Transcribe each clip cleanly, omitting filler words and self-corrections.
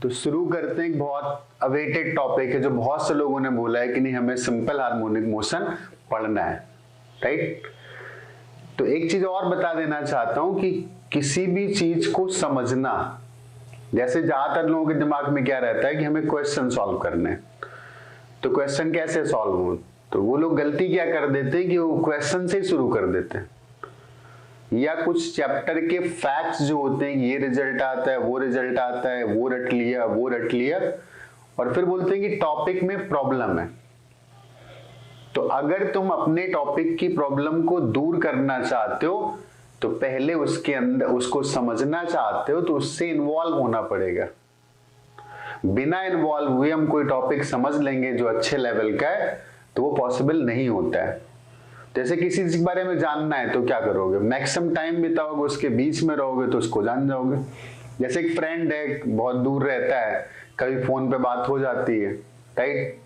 तो शुरू करते हैं। एक बहुत अवेटेड टॉपिक है जो बहुत से लोगों ने बोला है कि नहीं हमें सिंपल हार्मोनिक मोशन पढ़ना है, राइट। तो एक चीज और बता देना चाहता हूं कि किसी भी चीज को समझना, जैसे ज्यादातर लोगों के दिमाग में क्या रहता है कि हमें क्वेश्चन सॉल्व करने हैं, तो क्वेश्चन कैसे सॉल्व हो, तो वो लोग गलती क्या कर देते हैं कि वो क्वेश्चन से ही शुरू कर देते हैं, या कुछ चैप्टर के फैक्ट्स जो होते हैं ये रिजल्ट आता है, वो रिजल्ट आता है, वो रट लिया, वो रट लिया, और फिर बोलते हैं कि टॉपिक में प्रॉब्लम है। तो अगर तुम अपने टॉपिक की प्रॉब्लम को दूर करना चाहते हो तो पहले उसके अंदर उसको समझना चाहते हो तो उससे इन्वॉल्व होना पड़ेगा। बिना इन्वॉल्व हुए हम कोई टॉपिक समझ लेंगे जो अच्छे लेवल का है तो वो पॉसिबल नहीं होता है। जैसे किसी चीज के बारे में जानना है तो क्या करोगे, मैक्सिमम टाइम बिताओगे, उसके बीच में रहोगे तो उसको जान जाओगे। जैसे एक फ्रेंड है बहुत दूर रहता है, कभी फोन पे बात हो जाती है, राइट,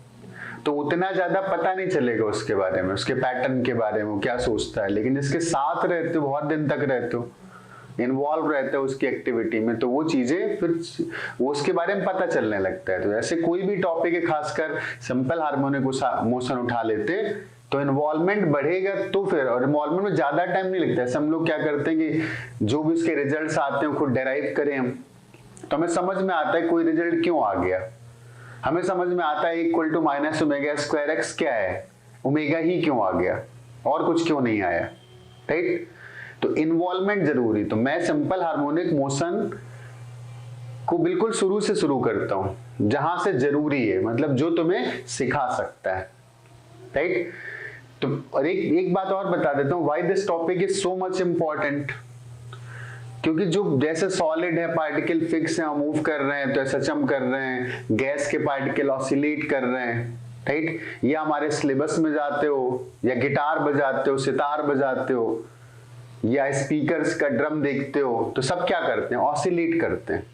तो उतना ज्यादा पता नहीं चलेगा उसके बारे में, उसके पैटर्न के बारे में क्या सोचता है। लेकिन जिसके साथ रहते हो, बहुत दिन तक रहते हो, इन्वॉल्व रहते हो उसकी एक्टिविटी में, तो वो चीजें फिर वो उसके बारे में पता चलने लगता है। तो ऐसे कोई भी टॉपिक है, खासकर सिंपल हार्मोनिक मोशन उठा लेते तो इन्वॉल्वमेंट बढ़ेगा। तो फिर और इन्वॉल्वमेंट में ज्यादा टाइम नहीं लगता है। सब लोग क्या करते हैं कि जो भी उसके रिजल्ट्स आते हैं खुद डेराइव करें हम, तो हमें समझ में आता है कोई रिजल्ट क्यों आ गया, हमें समझ में आता है equal to minus omega square x क्या है, ओमेगा ही क्यों आ गया और कुछ क्यों नहीं आया, राइट। तो इन्वॉल्वमेंट जरूरी। तो मैं सिंपल हार्मोनिक मोशन को बिल्कुल शुरू से शुरू करता हूं जहां से जरूरी है, मतलब जो तुम्हें सिखा सकता है, राइट। तो और एक बात और बता देता हूं, why this topic is so much important. क्योंकि जो जैसे सॉलिड है, पार्टिकल फिक्स है, मूव कर रहे हैं तो एसएचएम कर रहे हैं, गैस के पार्टिकल ऑसिलेट कर रहे हैं, राइट। या हमारे सिलेबस में जाते हो या गिटार बजाते हो, सितार बजाते हो या स्पीकर्स का ड्रम देखते हो, तो सब क्या करते हैं, ऑसिलेट करते हैं।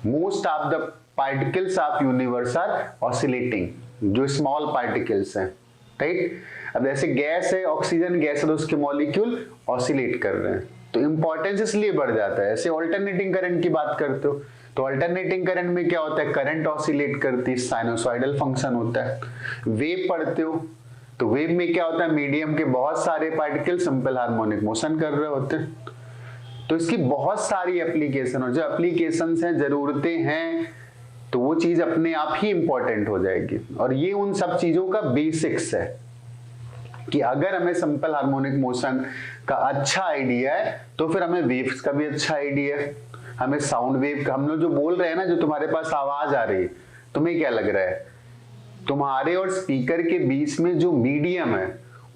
Most of the particles of universe are oscillating, जो स्मॉल पार्टिकल्स हैं, राइट। अब जैसे गैस है, ऑक्सीजन गैस है, तो उसके मॉलिक्यूल ऑसिलेट कर रहे हैं, तो इंपॉर्टेंस इसलिए बढ़ जाता है। ऐसे अल्टरनेटिंग करंट की बात करते हो तो अल्टरनेटिंग करंट में क्या होता है, करंट ऑसिलेट करती है, साइनोसॉइडल फंक्शन होता है। वेव पढ़ते हो तो वेव में क्या होता है, मीडियम के बहुत सारे पार्टिकल सिंपल हार्मोनिक मोशन कर रहे होते हैं। तो इसकी बहुत सारी एप्लीकेशन, और जो एप्लीकेशन हैं, जरूरतें हैं, तो वो चीज अपने आप ही इंपॉर्टेंट हो जाएगी। और ये उन सब चीजों का बेसिक्स है कि अगर हमें सिंपल हार्मोनिक मोशन का अच्छा आइडिया है तो फिर हमें वेव्स का भी अच्छा आइडिया है, हमें साउंड वेव का, हम लोग जो बोल रहे हैं ना, जो तुम्हारे पास आवाज आ रही है, तुम्हें क्या लग रहा है, तुम्हारे और स्पीकर के बीच में जो मीडियम है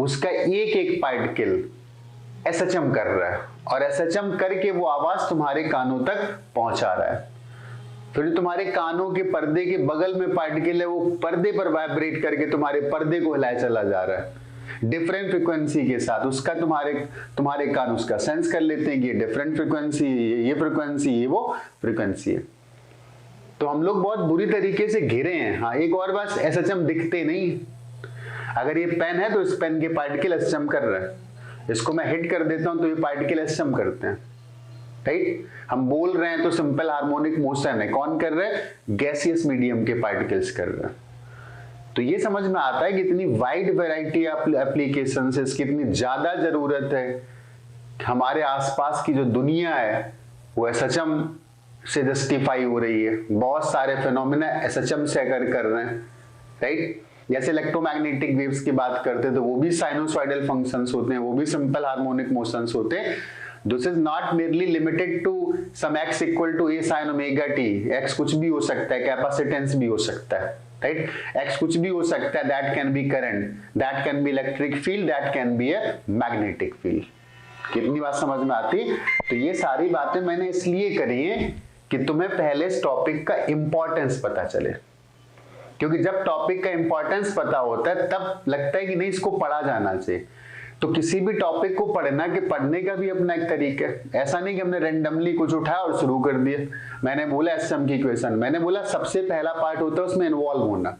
उसका एक एक पार्टिकल एसएचएम कर रहा है, और एसएचएम करके वो आवाज तुम्हारे कानों तक पहुंचा रहा है। फिर तुम्हारे कानों के पर्दे के बगल में पार्टिकल है, वो पर्दे पर वाइब्रेट करके तुम्हारे पर्दे को हिलाए चला जा रहा है डिफरेंट फ्रीक्वेंसी के साथ। उसका तुम्हारे कान उसका सेंस कर लेते हैं कि ये डिफरेंट फ्रीक्वेंसी, ये फ्रीक्वेंसी, ये वो फ्रीक्वेंसी है। तो हम लोग बहुत बुरी तरीके से घिरे हैं। हाँ, एक और बात, एसएचएम दिखते नहीं। अगर ये पेन है तो इस पेन के पार्टिकल एसएचएम कर रहे हैं, इसको मैं हिट कर देता हूं तो ये पार्टिकल एसएचएम करते हैं, राइट। हम बोल रहे हैं तो सिंपल हार्मोनिक मोशन है, कौन कर रहे हैं, गैसियस मीडियम के पार्टिकल्स कर रहे हैं। तो ये समझ में आता है कि इतनी वाइड वैरायटी ऑफ एप्लीकेशन है, इसकी इतनी ज्यादा जरूरत है। हमारे आसपास की जो दुनिया है वो एसएचएम से जस्टिफाई हो रही है, बहुत सारे फिनोमिना एसएचएम से कर रहे हैं, राइट। जैसे इलेक्ट्रोमैग्नेटिक वेव्स की बात करते हैं तो वो भी साइनोसॉइडल फंक्शंस होते हैं, वो भी सिंपल हार्मोनिक मोशंस होते हैं। This is not merely limited to some x equal to a sin omega t। x कुछ भी हो सकता है, कैपेसिटेंस भी हो सकता है, राइट। x कुछ भी हो सकता है, that can be current, that can be electric field, that can be a magnetic field. कितनी बात समझ में आती। तो ये सारी बातें मैंने इसलिए करी है कि तुम्हें पहले इस टॉपिक का इंपॉर्टेंस पता चले, क्योंकि जब टॉपिक का इंपॉर्टेंस पता होता है तब लगता है कि नहीं इसको पढ़ा जाना चाहिए। तो किसी भी टॉपिक को पढ़ने का भी अपना एक तरीका है। ऐसा नहीं कि हमने रैंडमली कुछ उठाया और शुरू कर दिया। मैंने बोला एसएम की इक्वेशन, मैंने बोला सबसे पहला पार्ट होता है उसमें इन्वॉल्व होना।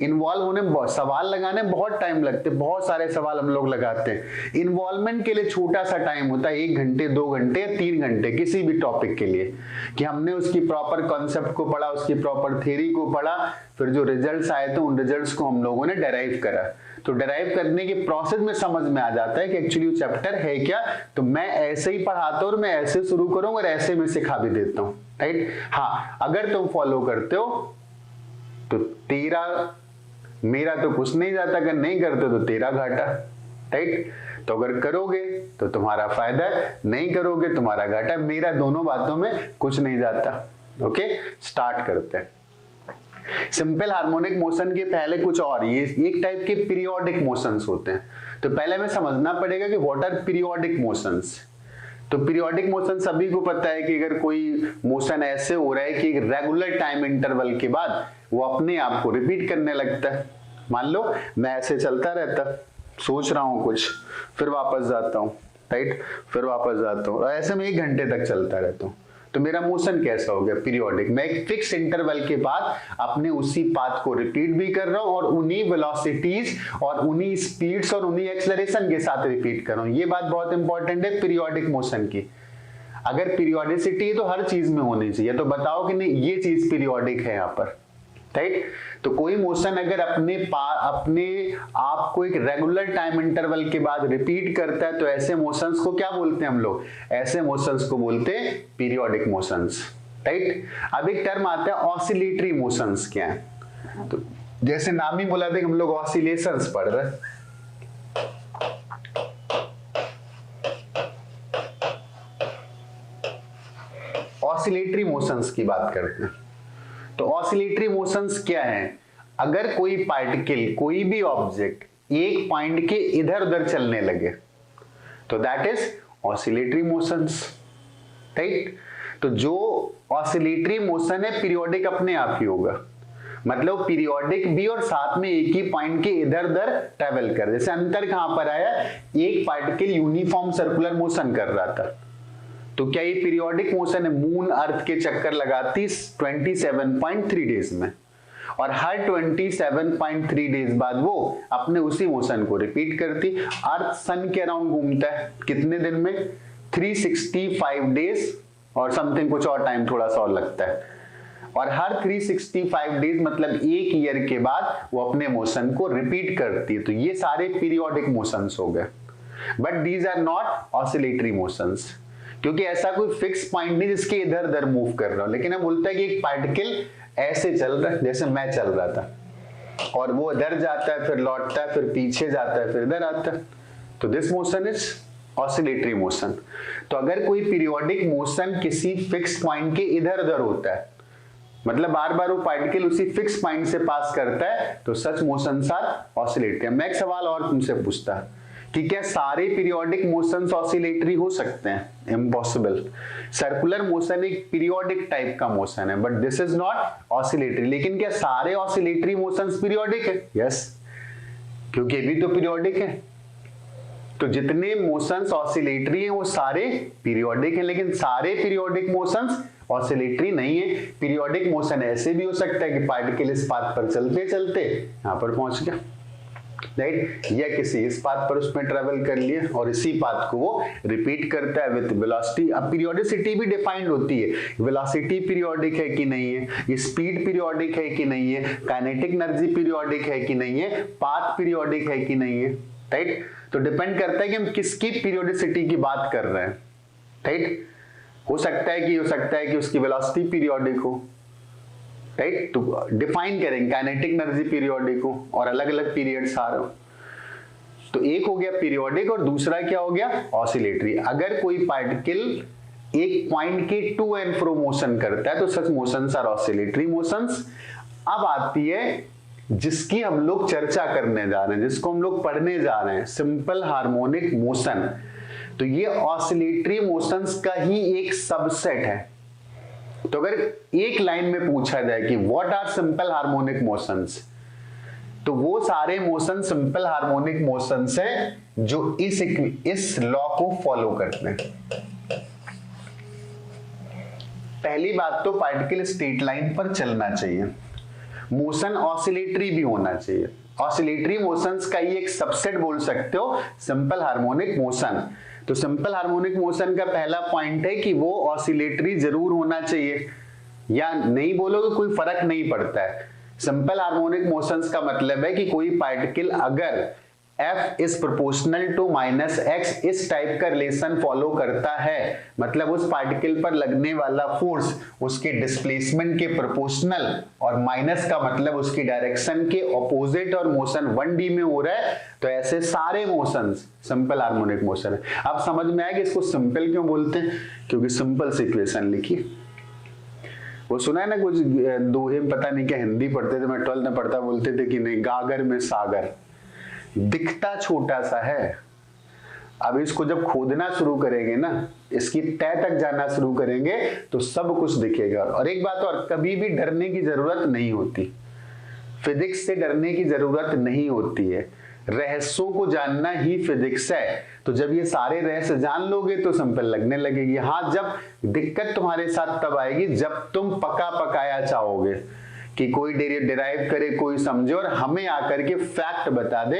इन्वॉल्व होने, सवाल लगाने बहुत टाइम लगते, बहुत सारे सवाल हम लोग लगाते हैं। इन्वॉल्वमेंट के लिए छोटा सा टाइम होता है, 1 घंटे 2 घंटे 3 घंटे किसी भी टॉपिक के लिए, कि हमने उसकी प्रॉपर कॉन्सेप्ट को पढ़ा, उसकी प्रॉपर थ्योरी को पढ़ा, फिर जो रिजल्ट्स आए थे उन रिजल्ट्स को हम लोगों ने डेराइव करा। तो डेराइव करने के प्रोसेस में समझ में आ जाता है कि एक्चुअली वो चैप्टर है क्या। तो मैं ऐसे ही पढ़ाता हूं और मैं ऐसे शुरू करूंगा और ऐसे में सिखा भी देता हूं, राइट। हाँ, अगर तुम फॉलो करते हो तो तेरा, मेरा तो कुछ नहीं जाता, अगर नहीं करते तो तेरा घाटा, राइट। तो अगर करोगे तो तुम्हारा फायदा है, नहीं करोगे तुम्हारा घाटा। मेरा दोनों बातों में कुछ नहीं जाता। ओके, स्टार्ट करते हैं। सिंपल हार्मोनिक मोशन के पहले कुछ और, ये एक टाइप के पीरियोडिक मोशंस होते हैं। तो पहले हमें समझना पड़ेगा कि व्हाट आर पीरियोडिक मोशंस। तो पीरियोडिक मोशन सभी को पता है कि अगर कोई मोशन ऐसे हो रहा है कि रेगुलर टाइम इंटरवल के बाद वो अपने आप को रिपीट करने लगता है। मान लो मैं ऐसे चलता रहता, सोच रहा हूं कुछ, फिर वापस जाता हूं, राइट, फिर वापस जाता हूं, ऐसे में 1 घंटे तक चलता रहता हूं। तो मेरा मोशन कैसा हो गया? पीरियोडिक। मैं एक फिक्स इंटरवल के बाद अपने उसी पाथ को रिपीट भी कर रहा हूं और उन्हीं वेलोसिटीज और उन्हीं स्पीड्स और उन्हीं एक्सेलरेशन के साथ रिपीट कर रहा हूं। ये बात बहुत इंपॉर्टेंट है पीरियोडिक मोशन की। अगर पीरियोडिसिटी है तो हर चीज में होनी चाहिए। तो बताओ कि नहीं ये चीज पीरियोडिक है यहाँ पर, राइट। तो कोई मोशन अगर अपने आप को एक रेगुलर टाइम इंटरवल के बाद रिपीट करता है तो ऐसे मोशंस को क्या बोलते हैं हम लोग? ऐसे मोशंस को बोलते हैं पीरियोडिक मोशंस, राइट। अब एक टर्म आता है ऑसिलेटरी मोशंस। क्या है? तो जैसे नाम ही बोला था कि हम लोग ऑसिलेशंस पढ़ रहे हैं। ऑसिलेटरी मोशंस की बात करते हैं। तो ऑसिलेटरी मोशंस क्या है? अगर कोई पार्टिकल, कोई भी ऑब्जेक्ट एक पॉइंट के इधर उधर चलने लगे तो that is oscillatory motions, right. तो जो ऑसिलेटरी मोशन है पीरियोडिक अपने आप ही होगा, मतलब पीरियोडिक भी और साथ में एक ही पॉइंट के इधर उधर ट्रेवल कर। जैसे अंतर कहां पर आया? एक पार्टिकल यूनिफॉर्म सर्कुलर मोशन कर रहा था, तो क्या ये पीरियोडिक मोशन है? मून अर्थ के चक्कर लगाती 27.3 डेज में, और हर 27.3 डेज बाद वो अपने उसी मोशन को रिपीट करती। अर्थ सन के अराउंड घूमता है कितने दिन में? 365 डेज और समथिंग, कुछ और टाइम थोड़ा सा और लगता है। और हर 365 डेज मतलब 1 ईयर के बाद वो अपने मोशन को रिपीट करती है। तो ये सारे पीरियोडिक मोशंस हो गए, but these are not oscillatory motions, क्योंकि ऐसा कोई फिक्स पॉइंट नहीं जिसके इधर उधर मूव कर रहा हो। लेकिन हम बोलते हैं कि एक पार्टिकल ऐसे चल रहा है, जैसे मैं चल रहा था, और वो इधर जाता है, फिर लौटता है, फिर पीछे जाता है, फिर इधर आता है। तो this motion is oscillatory motion. तो अगर कोई पीरियोडिक मोशन किसी फिक्स पॉइंट के इधर उधर होता है, मतलब बार बार वो पार्टिकल उसी फिक्स पॉइंट से पास करता है, तो सच मोशंस आर ऑसिलेटरी। मैं एक सवाल और तुमसे पूछता कि क्या सारे पीरियोडिक मोशंस ऑसिलेटरी हो सकते हैं? इम्पॉसिबल। सर्कुलर मोशन एक पीरियोडिक टाइप का मोशन है, but this is not oscillatory. लेकिन क्या सारे ऑसिलेटरी मोशंस पीरियोडिक है? यस, क्योंकि ये भी तो पीरियोडिक है। तो जितने मोशंस ऑसिलेटरी हैं वो सारे पीरियोडिक हैं, लेकिन सारे पीरियोडिक मोशंस ऑसिलेटरी नहीं है। पीरियोडिक मोशन ऐसे भी हो सकता है कि पार्टिकल इस पाथ पर चलते चलते यहां पर पहुंच गया, राइट, या किसी इस पाथ पर उसमें ट्रेवल कर लिए और इसी पाथ को वो रिपीट करता है विद वेलोसिटी। अब पीरियोडिसिटी भी डिफाइंड होती है, वेलोसिटी पीरियोडिक है कि नहीं है, स्पीड पीरियोडिक है कि नहीं है, काइनेटिक एनर्जी पीरियोडिक है कि नहीं है, पाथ पीरियोडिक है कि नहीं है, राइट। तो डिपेंड करता है कि हम किसकी पीरियोडिसिटी की बात कर रहे हैं, राइट। हो सकता है कि उसकी वेलोसिटी पीरियोडिक हो, राइट। तो डिफाइन करेंगे काइनेटिक एनर्जी पीरियोडिक हो और अलग अलग पीरियड्स आ रहे हो। तो एक हो गया पीरियोडिक और दूसरा क्या हो गया? ऑसिलेटरी। अगर कोई पार्टिकल एक पॉइंट के टू एंड फ्रो मोशन करता है तो सच मोशंस आर ऑसिलेटरी मोशंस। अब आती है जिसकी हम लोग चर्चा करने जा रहे हैं, जिसको हम लोग पढ़ने जा रहे हैं, सिंपल हार्मोनिक मोशन। तो ये ऑसिलेटरी मोशंस का ही एक सबसेट है। तो अगर एक लाइन में पूछा जाए कि what are simple harmonic motions, तो वो सारे मोशन सिंपल हार्मोनिक मोशंस हैं जो इस लॉ को फॉलो करते हैं। पहली बात तो पार्टिकल स्ट्रेट लाइन पर चलना चाहिए। मोशन ऑसिलेटरी भी होना चाहिए। ऑसिलेटरी मोशंस का ही एक सबसेट बोल सकते हो सिंपल हार्मोनिक मोशन। तो सिंपल हार्मोनिक मोशन का पहला पॉइंट है कि वो ऑसिलेटरी जरूर होना चाहिए, या नहीं बोलोगे कोई फर्क नहीं पड़ता है। सिंपल हार्मोनिक मोशंस का मतलब है कि कोई पार्टिकल अगर F is proportional to minus x इस टाइप का रिलेशन फॉलो करता है, मतलब उस पार्टिकल पर लगने वाला फोर्स उसके डिस्प्लेसमेंट के प्रोपोर्शनल, और माइनस का मतलब उसकी डायरेक्शन के ऑपोजिट, और मोशन 1D में हो रहा है, तो ऐसे सारे मोशंस सिंपल हार्मोनिक मोशन है। अब समझ में आया कि इसको सिंपल क्यों बोलते हैं, क्योंकि सिंपल से इक्वेशन लिखी। वो सुना है ना कुछ दोहे, पता नहीं क्या हिंदी पढ़ते थे, मैं 12th में पढ़ता, बोलते थे कि नहीं गागर में सागर, दिखता छोटा सा है, अब इसको जब खोदना शुरू करेंगे ना, इसकी तह तक जाना शुरू करेंगे तो सब कुछ दिखेगा। और एक बात और, कभी भी डरने की जरूरत नहीं होती, फिजिक्स से डरने की जरूरत नहीं होती है, रहस्यों को जानना ही फिजिक्स है। तो जब ये सारे रहस्य जान लोगे तो सिंपल लगने लगेगी। हाँ, जब दिक्कत तुम्हारे साथ तब आएगी जब तुम पका पकाया चाहोगे कि कोई डिराइव करे, कोई समझे और हमें आकर के फैक्ट बता दे।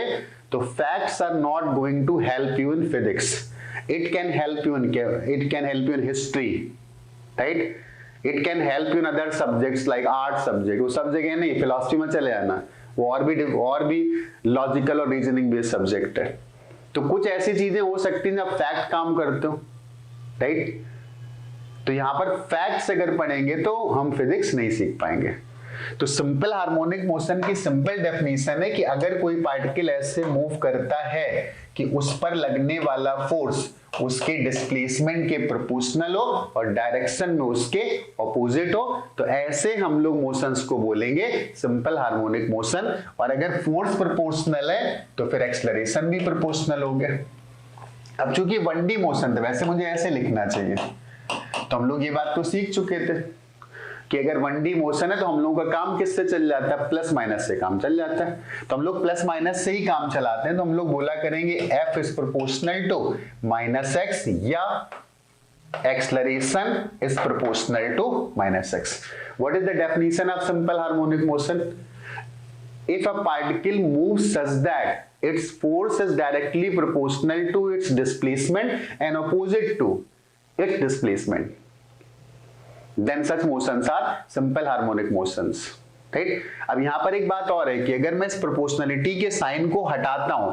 तो facts are not going to help you in physics, it can help you in history, right, it can help you in other subjects like art subject, वो सब जगह नहीं, फिलॉसफी में चले आना, वो और भी लॉजिकल और रीजनिंग बेस्ड सब्जेक्ट है। तो कुछ ऐसी चीजें हो सकती हैं जब फैक्ट काम करते हो, राइट। तो यहां पर फैक्ट्स अगर पढ़ेंगे तो हम फिजिक्स नहीं सीख पाएंगे। तो सिंपल हार्मोनिक मोशन की सिंपल डेफिनेशन है कि अगर कोई पार्टिकल ऐसे मूव करता है कि उस पर लगने वाला फोर्स उसके डिस्प्लेसमेंट के प्रोपोर्शनल हो और डायरेक्शन में उसके ऑपोजिट हो, तो ऐसे हम लोग मोशंस को बोलेंगे सिंपल हार्मोनिक मोशन। और अगर फोर्स प्रोपोर्शनल है तो फिर एक्सेलरेशन भी प्रोपोर्शनल हो गया। अब चूंकि 1D मोशन था, वैसे मुझे ऐसे लिखना चाहिए, तो हम लोग ये बात तो सीख चुके थे कि अगर 1D मोशन है तो हम लोगों का काम किससे चल जाता है, प्लस माइनस से काम चल जाता है। तो हम लोग प्लस माइनस से ही काम चलाते हैं, तो हम लोग बोला करेंगे F is proportional to minus x, या acceleration is proportional to minus x. What is the definition of simple harmonic motion? If a particle moves such that its force is directly proportional to its displacement and opposite to its displacement, then such motions are simple harmonic motions, right? अब यहां पर एक बात और है कि अगर मैं इस प्रोपोर्शनलिटी के साइन को हटाता हूं,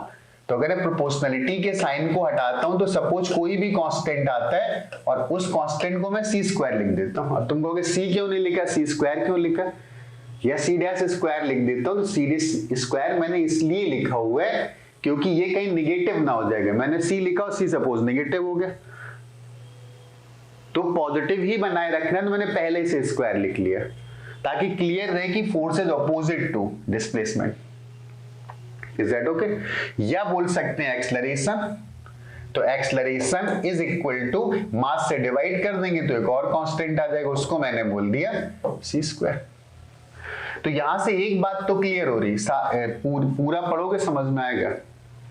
तो अगर मैं प्रोपोर्शनलिटी के साइन को हटाता हूं तो सपोज कोई भी कांस्टेंट आता है और उस कांस्टेंट को मैं सी स्क्वायर लिख देता हूं। अब तुम कहोगे सी क्यों नहीं लिखा, सी स्क्वायर क्यों लिखा, या सी डैश स्क्वायर लिख देता हूं। तो सी डैश स्क्वायर मैंने इसलिए लिखा हुआ है क्योंकि ये कहीं निगेटिव ना हो जाएगा। मैंने सी लिखा और सी सपोज निगेटिव हो गया तो पॉजिटिव ही बनाए रखना है, तो मैंने पहले से स्क्वायर लिख लिया ताकि क्लियर रहे कि force is opposite to displacement. Is that okay? या बोल सकते हैं एक्सेलरेशन, तो acceleration is equal to mass से डिवाइड कर देंगे तो एक और कांस्टेंट आ जाएगा, उसको मैंने बोल दिया सी स्क्वायर। तो यहां से एक बात तो क्लियर हो रही, पूरा पढ़ोगे समझ में आएगा,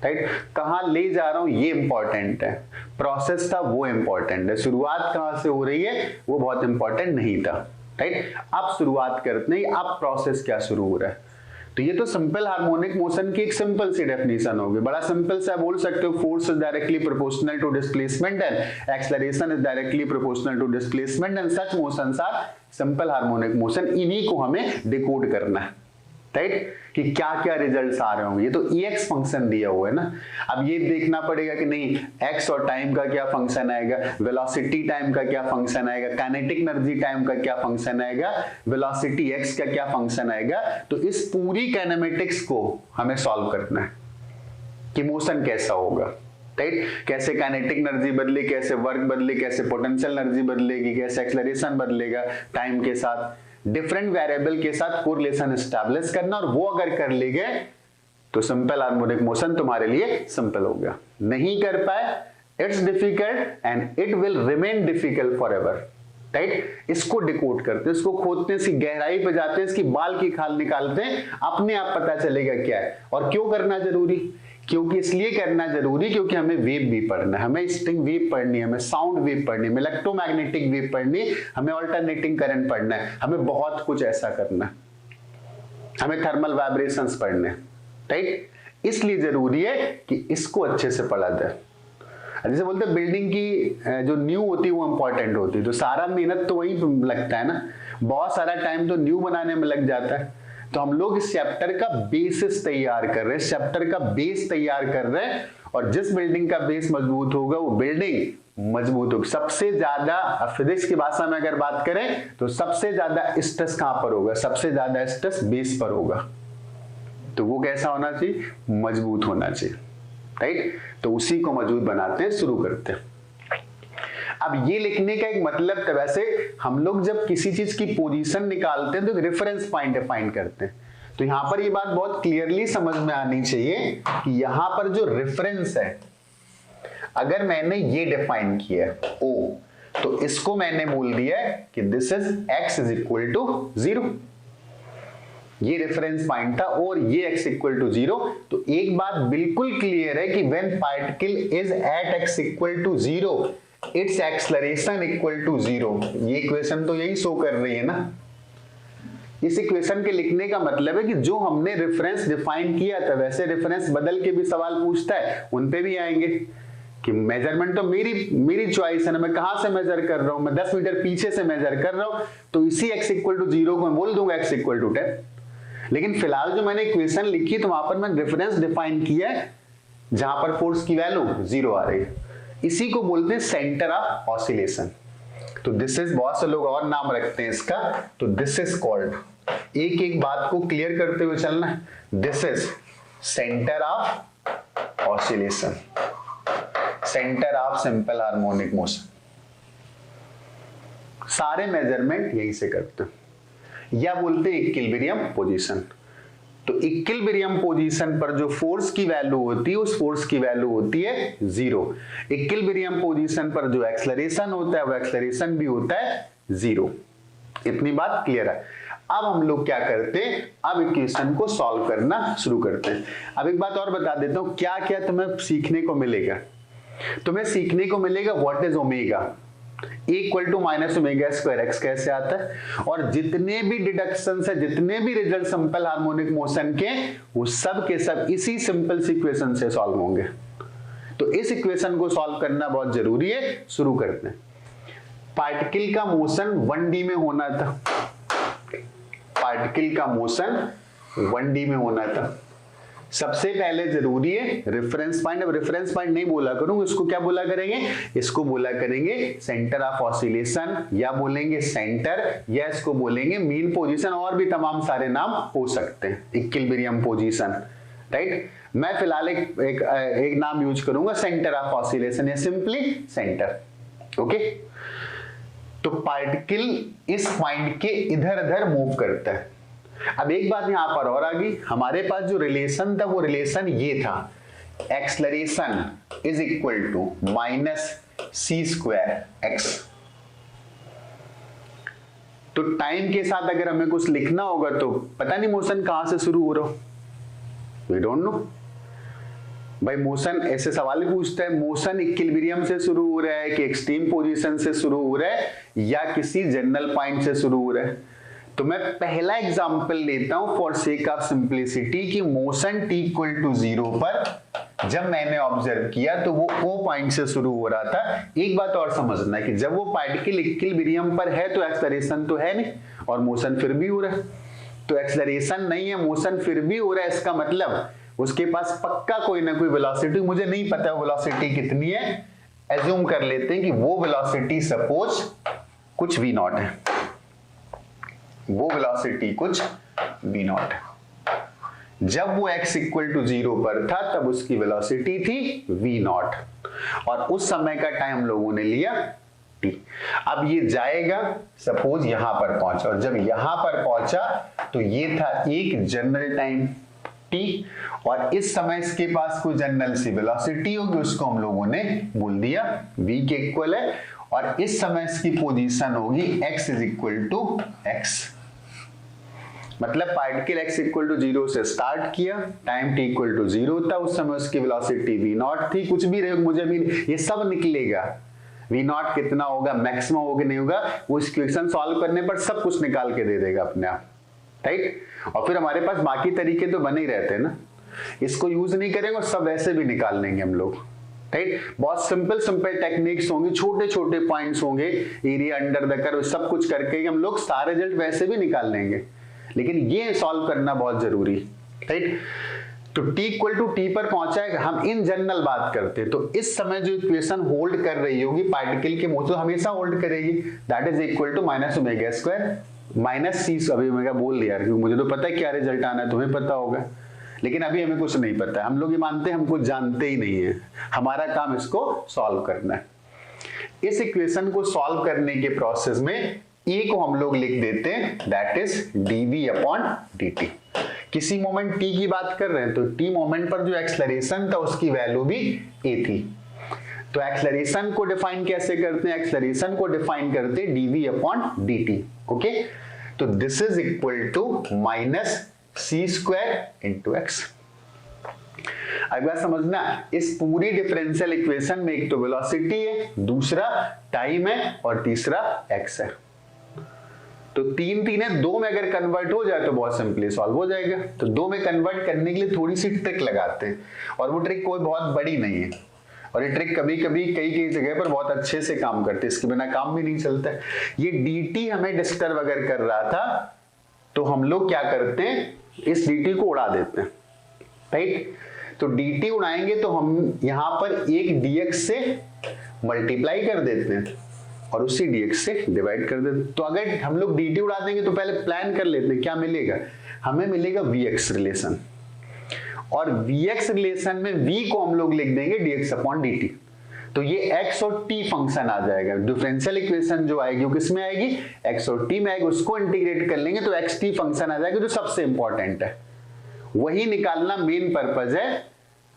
राइट। कहां ले जा रहा हूं ये इंपॉर्टेंट है, प्रोसेस था वो इंपॉर्टेंट है, शुरुआत कहां से हो रही है वो बहुत इंपॉर्टेंट नहीं था, राइट। अब शुरुआत करते हैं, अब प्रोसेस क्या शुरू हो रहा है। तो ये तो सिंपल हार्मोनिक मोशन की एक सिंपल सी डेफिनेशन होगी, बड़ा सिंपल सा बोल सकते हो, force is directly proportional to displacement and acceleration is directly proportional to displacement and such motions are simple harmonic motion. इन्हीं को हमें डिकोड करना है, राइट, कि क्या क्या रिजल्ट्स आ रहे होंगे। ये तो EX फंक्शन दिया हुआ है ना, अब ये देखना पड़ेगा कि नहीं x और टाइम का क्या फंक्शन आएगा, वेलोसिटी टाइम का क्या फंक्शन आएगा, काइनेटिक एनर्जी टाइम का क्या फंक्शन आएगा, वेलोसिटी x का क्या फंक्शन आएगा। तो इस पूरी काइनेमेटिक्स को हमें सॉल्व करना है कि मोशन कैसा होगा, राइट, कैसे काइनेटिक एनर्जी बदले, कैसे वर्क बदले, कैसे पोटेंशियल एनर्जी बदलेगी, कैसे एक्सेलरेशन बदलेगा टाइम के साथ, डिफरेंट वेरिएबल के साथ कोरिलेशन एस्टैब्लिश करना, और वो अगर कर ले गए तो सिंपल हार्मोनिक मोशन तुम्हारे लिए सिंपल हो गया। नहीं कर पाए, it's difficult and it will remain difficult for ever, right. इसको डिकोड करते हैं, इसको खोदते हैं, इसकी गहराई पे जाते हैं, इसकी बाल की खाल निकालते हैं, अपने आप पता चलेगा क्या है। और क्यों करना जरूरी, क्योंकि इसलिए करना जरूरी क्योंकि हमें वेव भी पढ़ना है, हमें स्ट्रिंग वेव पढ़नी है, हमें साउंड वेव पढ़नी है, हमें इलेक्ट्रोमैग्नेटिक वेव पढ़नी है, हमें अल्टरनेटिंग करंट पढ़ना है, हमें बहुत कुछ ऐसा करना है, हमें थर्मल वाइब्रेशंस पढ़ने, राइट। इसलिए जरूरी है कि इसको अच्छे से पढ़ा जाए। जैसे बोलते हैं बिल्डिंग की जो न्यू होती है वो इंपॉर्टेंट होती है, तो सारा मेहनत तो वही लगता है ना, बहुत सारा टाइम तो न्यू बनाने में लग जाता है। तो हम लोग इस चैप्टर का बेसिस तैयार कर रहे हैं, इस चैप्टर का बेस तैयार कर रहे हैं, और जिस बिल्डिंग का बेस मजबूत होगा वो बिल्डिंग मजबूत होगी। सबसे ज्यादा फिजिक्स की भाषा में अगर बात करें तो सबसे ज्यादा स्ट्रेस कहां पर होगा? सबसे ज्यादा स्ट्रेस बेस पर होगा। तो वो कैसा होना चाहिए? मजबूत होना चाहिए, राइट। तो उसी को मजबूत बनाते हैं, शुरू करते हैं। अब ये लिखने का एक मतलब था, वैसे हम लोग जब किसी चीज की पोजीशन निकालते हैं तो रेफरेंस पॉइंट डिफाइन करते हैं। तो यहां पर ये बात बहुत क्लियरली समझ में आनी चाहिए कि यहां पर जो रेफरेंस है, अगर मैंने ये डिफाइन किया O, तो इसको मैंने बोल दिया कि this is x is equal to 0। ये रेफरेंस पॉइंट था और ये x इक्वल टू 0। तो एक बात बिल्कुल क्लियर है कि when particle is at x equal to 0 its acceleration equal to 0। ये इक्वेशन तो यही शो कर रही है ना। इस इक्वेशन के लिखने का मतलब है कि जो हमने रेफरेंस डिफाइन किया था, वैसे रेफरेंस बदल के भी सवाल पूछता है, उन पे भी आएंगे कि मेजरमेंट तो मेरी चॉइस है ना, मैं कहां से मेजर कर रहा हूं, मैं 10 मीटर पीछे से मेजर कर रहा हूं, तो इसी x इक्वल टू 0 को मैं बोल दूंगा x इक्वल टू 10। लेकिन फिलहाल जो मैंने इक्वेशन लिखी तो वहां पर मैंने रेफरेंस डिफाइन किया है जहां पर फोर्स की वैल्यू 0 आ रही है। इसी को बोलते हैं सेंटर ऑफ ऑसिलेशन। तो दिस इज, बहुत से लोग और नाम रखते हैं इसका, तो दिस इज कॉल्ड, एक एक बात को क्लियर करते हुए चलना है, this is centre of oscillation, centre of simple harmonic motion. सारे मेजरमेंट यहीं से करते हैं, या बोलते हैं इक्विलिब्रियम पोजीशन। तो इक्विलिब्रियम पोजीशन पर जो फोर्स की वैल्यू होती है, उस फोर्स की वैल्यू होती है 0। इक्विलिब्रियम पोजीशन पर जो एक्सेलरेशन होता है वो एक्सेलरेशन भी होता है 0। इतनी बात क्लियर है। अब हम लोग क्या करते हैं, अब इक्वेशन को सॉल्व करना शुरू करते हैं। अब एक बात और बता देता हूं, क्या क्या तुम्हें सीखने को मिलेगा। तुम्हें सीखने को मिलेगा what is omega, equal to minus omega square x कैसे आता है, और जितने भी डिडक्शन है, जितने भी रिजल्ट सिंपल हार्मोनिक मोशन के, वो सब के सब इसी सिंपल सी इक्वेशन से सॉल्व होंगे। तो इस इक्वेशन को सॉल्व करना बहुत जरूरी है। शुरू करते हैं। पार्टिकल का मोशन 1D में होना था, पार्टिकल का मोशन 1D में होना था। सबसे पहले जरूरी है रेफरेंस पॉइंट। अब रेफरेंस पॉइंट नहीं बोला करूंगा, इसको क्या बोला करेंगे, इसको बोला करेंगे सेंटर ऑफ ऑसिलेशन, या बोलेंगे सेंटर, या इसको बोलेंगे मीन पोजीशन, और भी तमाम सारे नाम हो सकते हैं, इक्विलिब्रियम पोजीशन, राइट। मैं फिलहाल एक नाम यूज करूंगा, सेंटर ऑफ ऑसिलेशन, या सिंपली सेंटर। ओके, तो पार्टिकल इस पॉइंट के इधर उधर मूव करता है। अब एक बात यहां पर और आ गई, हमारे पास जो रिलेशन था वो रिलेशन ये था, acceleration is equal to minus c square x. तो टाइम के साथ अगर हमें कुछ लिखना होगा तो पता नहीं मोशन कहां से शुरू हो रहा हो, वी डोंट नो भाई। मोशन ऐसे सवाल ही पूछता है, मोशन इक्विलिब्रियम से शुरू हो रहा है कि एक्सट्रीम पोजीशन से शुरू हो रहा है, या किसी जनरल पॉइंट से शुरू हो रहा है। तो मैं पहला एग्जांपल लेता हूं फॉर सेक ऑफ सिंप्लिसिटी कि मोशन t इक्वल टू 0 पर जब मैंने ऑब्जर्व किया तो वो O पॉइंट से शुरू हो रहा था। एक बात और समझना कि जब वो पार्टिकल इक्विलिब्रियम पर है तो एक्सेलरेशन तो है नहीं, और मोशन फिर भी हो रहा है। तो एक्सेलरेशन नहीं है, मोशन फिर भी हो रहा है, इसका मतलब उसके पास पक्का कोई ना कोई वेलोसिटी, मुझे नहीं पता वेलोसिटी कितनी है, एज्यूम कर लेते हैं कि वो वेलोसिटी सपोज कुछ v0 है, वो वेलोसिटी कुछ v0 है। जब वो x इक्वल टू 0 पर था तब उसकी वेलोसिटी थी v0, और उस समय का टाइम लोगों ने लिया t। अब ये जाएगा, सपोज यहां पर पहुंचा, और जब यहां पर पहुंचा तो ये था एक जनरल टाइम t, और इस समय इसके पास कोई जनरल सी वेलोसिटी होगी, उसको हम लोगों ने बोल दिया v के इक्वल है, और इस समय इसकी पोजीशन होगी x is equal to x। मतलब पार्टिकल x इक्वल टू 0 से स्टार्ट किया, टाइम t इक्वल टू 0 था, उस समय उसकी वेलोसिटी v0 थी, कुछ भी रहे मुझे भी ये सब निकलेगा, v0 कितना होगा, मैक्सिमम होगा नहीं होगा, वो इक्वेशन सॉल्व करने पर सब कुछ निकाल के दे देगा अपने आप, राइट। और फिर हमारे पास बाकी तरीके तो बने ही रहते हैं ना, इसको यूज नहीं करेंगे और सब वैसे भी निकाल लेंगे हम लोग, राइट। बहुत सिंपल सिंपल टेक्निक्स होंगी, छोटे छोटे पॉइंट्स होंगे, एरिया अंडर द कर्व सब कुछ करके हम लोग सारे रिजल्ट वैसे भी निकाल लेंगे, लेकिन ये सॉल्व करना बहुत जरूरी, राइट। तो t इक्वल टू टी पर पहुंचा है, हम इन जनरल बात करते हैं, तो इस समय जो इक्वेशन होल्ड कर रही होगी पार्टिकल के मोशन हमेशा होल्ड करेगी, that is equal to minus omega square minus c, अभी ओमेगा बोल दिया क्योंकि मुझे तो पता है क्या रिजल्ट आना है, तुम्हें पता होगा, लेकिन अभी हमें कुछ नहीं पता है, हम लोग ये मानते हैं हम कुछ जानते ही नहीं है, हमारा काम इसको सॉल्व करना है। इस इक्वेशन को सॉल्व करने के प्रोसेस में ए को हम लोग लिख देते हैं, that is dv upon dt। किसी मोमेंट t की बात कर रहे हैं तो t मोमेंट पर जो एक्सेलरेशन था उसकी वैल्यू भी a थी, तो एक्सेलरेशन को डिफाइन कैसे करते हैं, एक्सेलरेशन को डिफाइन करते हैं dv अपॉन dt, ओके। तो this is equal to minus c square into x. अब बात समझना, इस पूरी डिफरेंशियल इक्वेशन में एक तो वेलोसिटी है, दूसरा टाइम है और तीसरा एक्स है, तो तीन तीन है, दो में अगर कन्वर्ट हो जाए तो बहुत सिंपली सॉल्व हो जाएगा। तो दो में कन्वर्ट करने के लिए थोड़ी सी ट्रिक लगाते हैं, और वो ट्रिक कोई बहुत बड़ी नहीं है, और ये ट्रिक कभी कभी कई कई जगह पर बहुत अच्छे से काम करते हैं, इसके बिना काम भी नहीं चलता है। ये dt हमें डिस्टर्ब अगर कर रहा था तो हम लोग क्या करते हैं, इस dt को उड़ा देते हैं, राइट। तो dt उड़ाएंगे तो हम यहां पर एक dx से मल्टीप्लाई कर देते हैं और उसी dx से डिवाइड कर देते हैं। तो अगर हम लोग dt उड़ा देंगे तो पहले प्लान कर लेते हैं क्या मिलेगा, हमें मिलेगा vx रिलेशन, और vx रिलेशन में v को हम लोग लिख देंगे dx अपॉन dt, तो ये x और t फंक्शन आ जाएगा। डिफरेंशियल इक्वेशन जो आएगी वो किसमें आएगी, x और t में आएगी, उसको इंटीग्रेट कर लेंगे तो xt फंक्शन आ जाएगा, जो सबसे इंपॉर्टेंट है, वही निकालना मेन पर्पज है,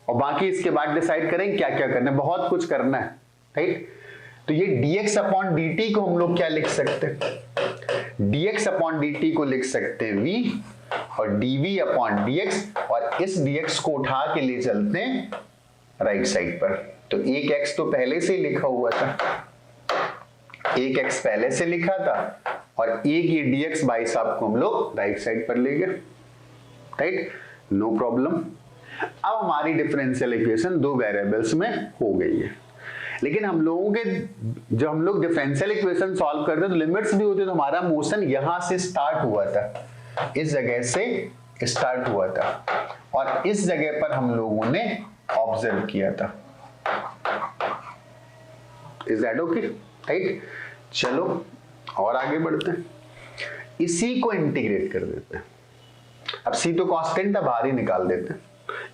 और बाकी इसके बाद डिसाइड करेंगे क्या क्या करना है, बहुत कुछ करना है, राइट। तो ये dx अपॉन dt को हम लोग क्या लिख सकते हैं, dx अपॉन dt को लिख सकते हैं v, और dv अपॉन dx, और इस dx को उठा के ले चलते हैं राइट साइड पर। तो एक x तो पहले से ही लिखा हुआ था, एक x पहले से लिखा था, और एक ये dx भाई साहब को हम लोग राइट साइड पर ले गए, राइट, नो प्रॉब्लम। अब हमारी डिफरेंशियल इक्वेशन दो वेरिएबल्स में हो गई है, लेकिन हम लोगों के जब हम लोग डिफरेंशियल इक्वेशन सॉल्व करते हैं तो लिमिट्स भी होती है, तो हमारा मोशन यहां से स्टार्ट हुआ था, इस जगह से स्टार्ट हुआ था, और इस जगह पर हम लोगों ने ऑब्जर्व किया था। Is that okay, right. चलो और आगे बढ़ते हैं, इसी को इंटीग्रेट कर देते हैं। अब c तो कांस्टेंट है, बाहर ही निकाल देते हैं,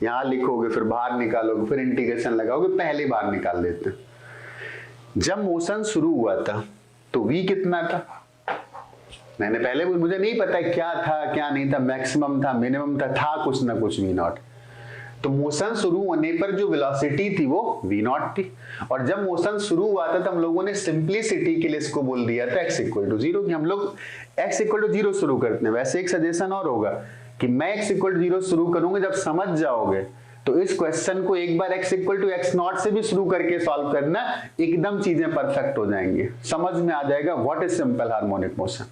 यहां लिखोगे फिर बाहर निकालोगे फिर इंटीग्रेशन लगाओगे, पहले बाहर निकाल देते हैं। जब मोशन शुरू हुआ था तो v कितना था, मैंने पहले मुझे नहीं पता क्या था क्या नहीं था, मैक्सिमम था मिनिमम था कुछ ना कुछ v नॉट। तो मोशन शुरू होने पर जो वेलोसिटी थी वो v नॉट थी, और जब मोशन शुरू हुआ था तो हम लोगों ने सिंपलिसिटी के लिए इसको बोल दिया था x इक्वल टू 0, कि हम लोग x इक्वल टू 0 शुरू करते हैं। वैसे एक सजेशन और होगा कि मैं x इक्वल टू 0 शुरू करूंगा, जब समझ जाओगे तो इस क्वेश्चन को एक बार x equal to x naught से भी शुरू करके सॉल्व करना, एकदम चीजें परफेक्ट हो जाएंगी, समझ में आ जाएगा what is simple harmonic motion,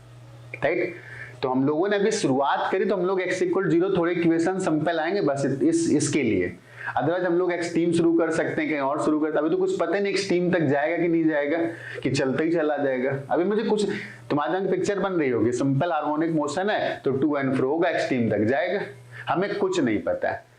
right. तो हम लोगों ने अभी शुरुआत करी तो हम लोग x इक्वल 0 थोड़े इक्वेशन सिंपल आएंगे बस इसके लिए, अदरवाइज हम लोग एक्सट्रीम शुरू कर सकते हैं, कहीं और शुरू करते, अभी तो कुछ पता नहीं एक्सट्रीम तक जाएगा कि नहीं जाएगा, कि चलता ही चला जाएगा। अभी मुझे कुछ तुम्हारे पिक्चर बन रही होगी, सिंपल हार्मोनिक मोशन है तो टू एंड फ्रो होगा, एक्सट्रीम तक जाएगा, हमें कुछ नहीं पता है।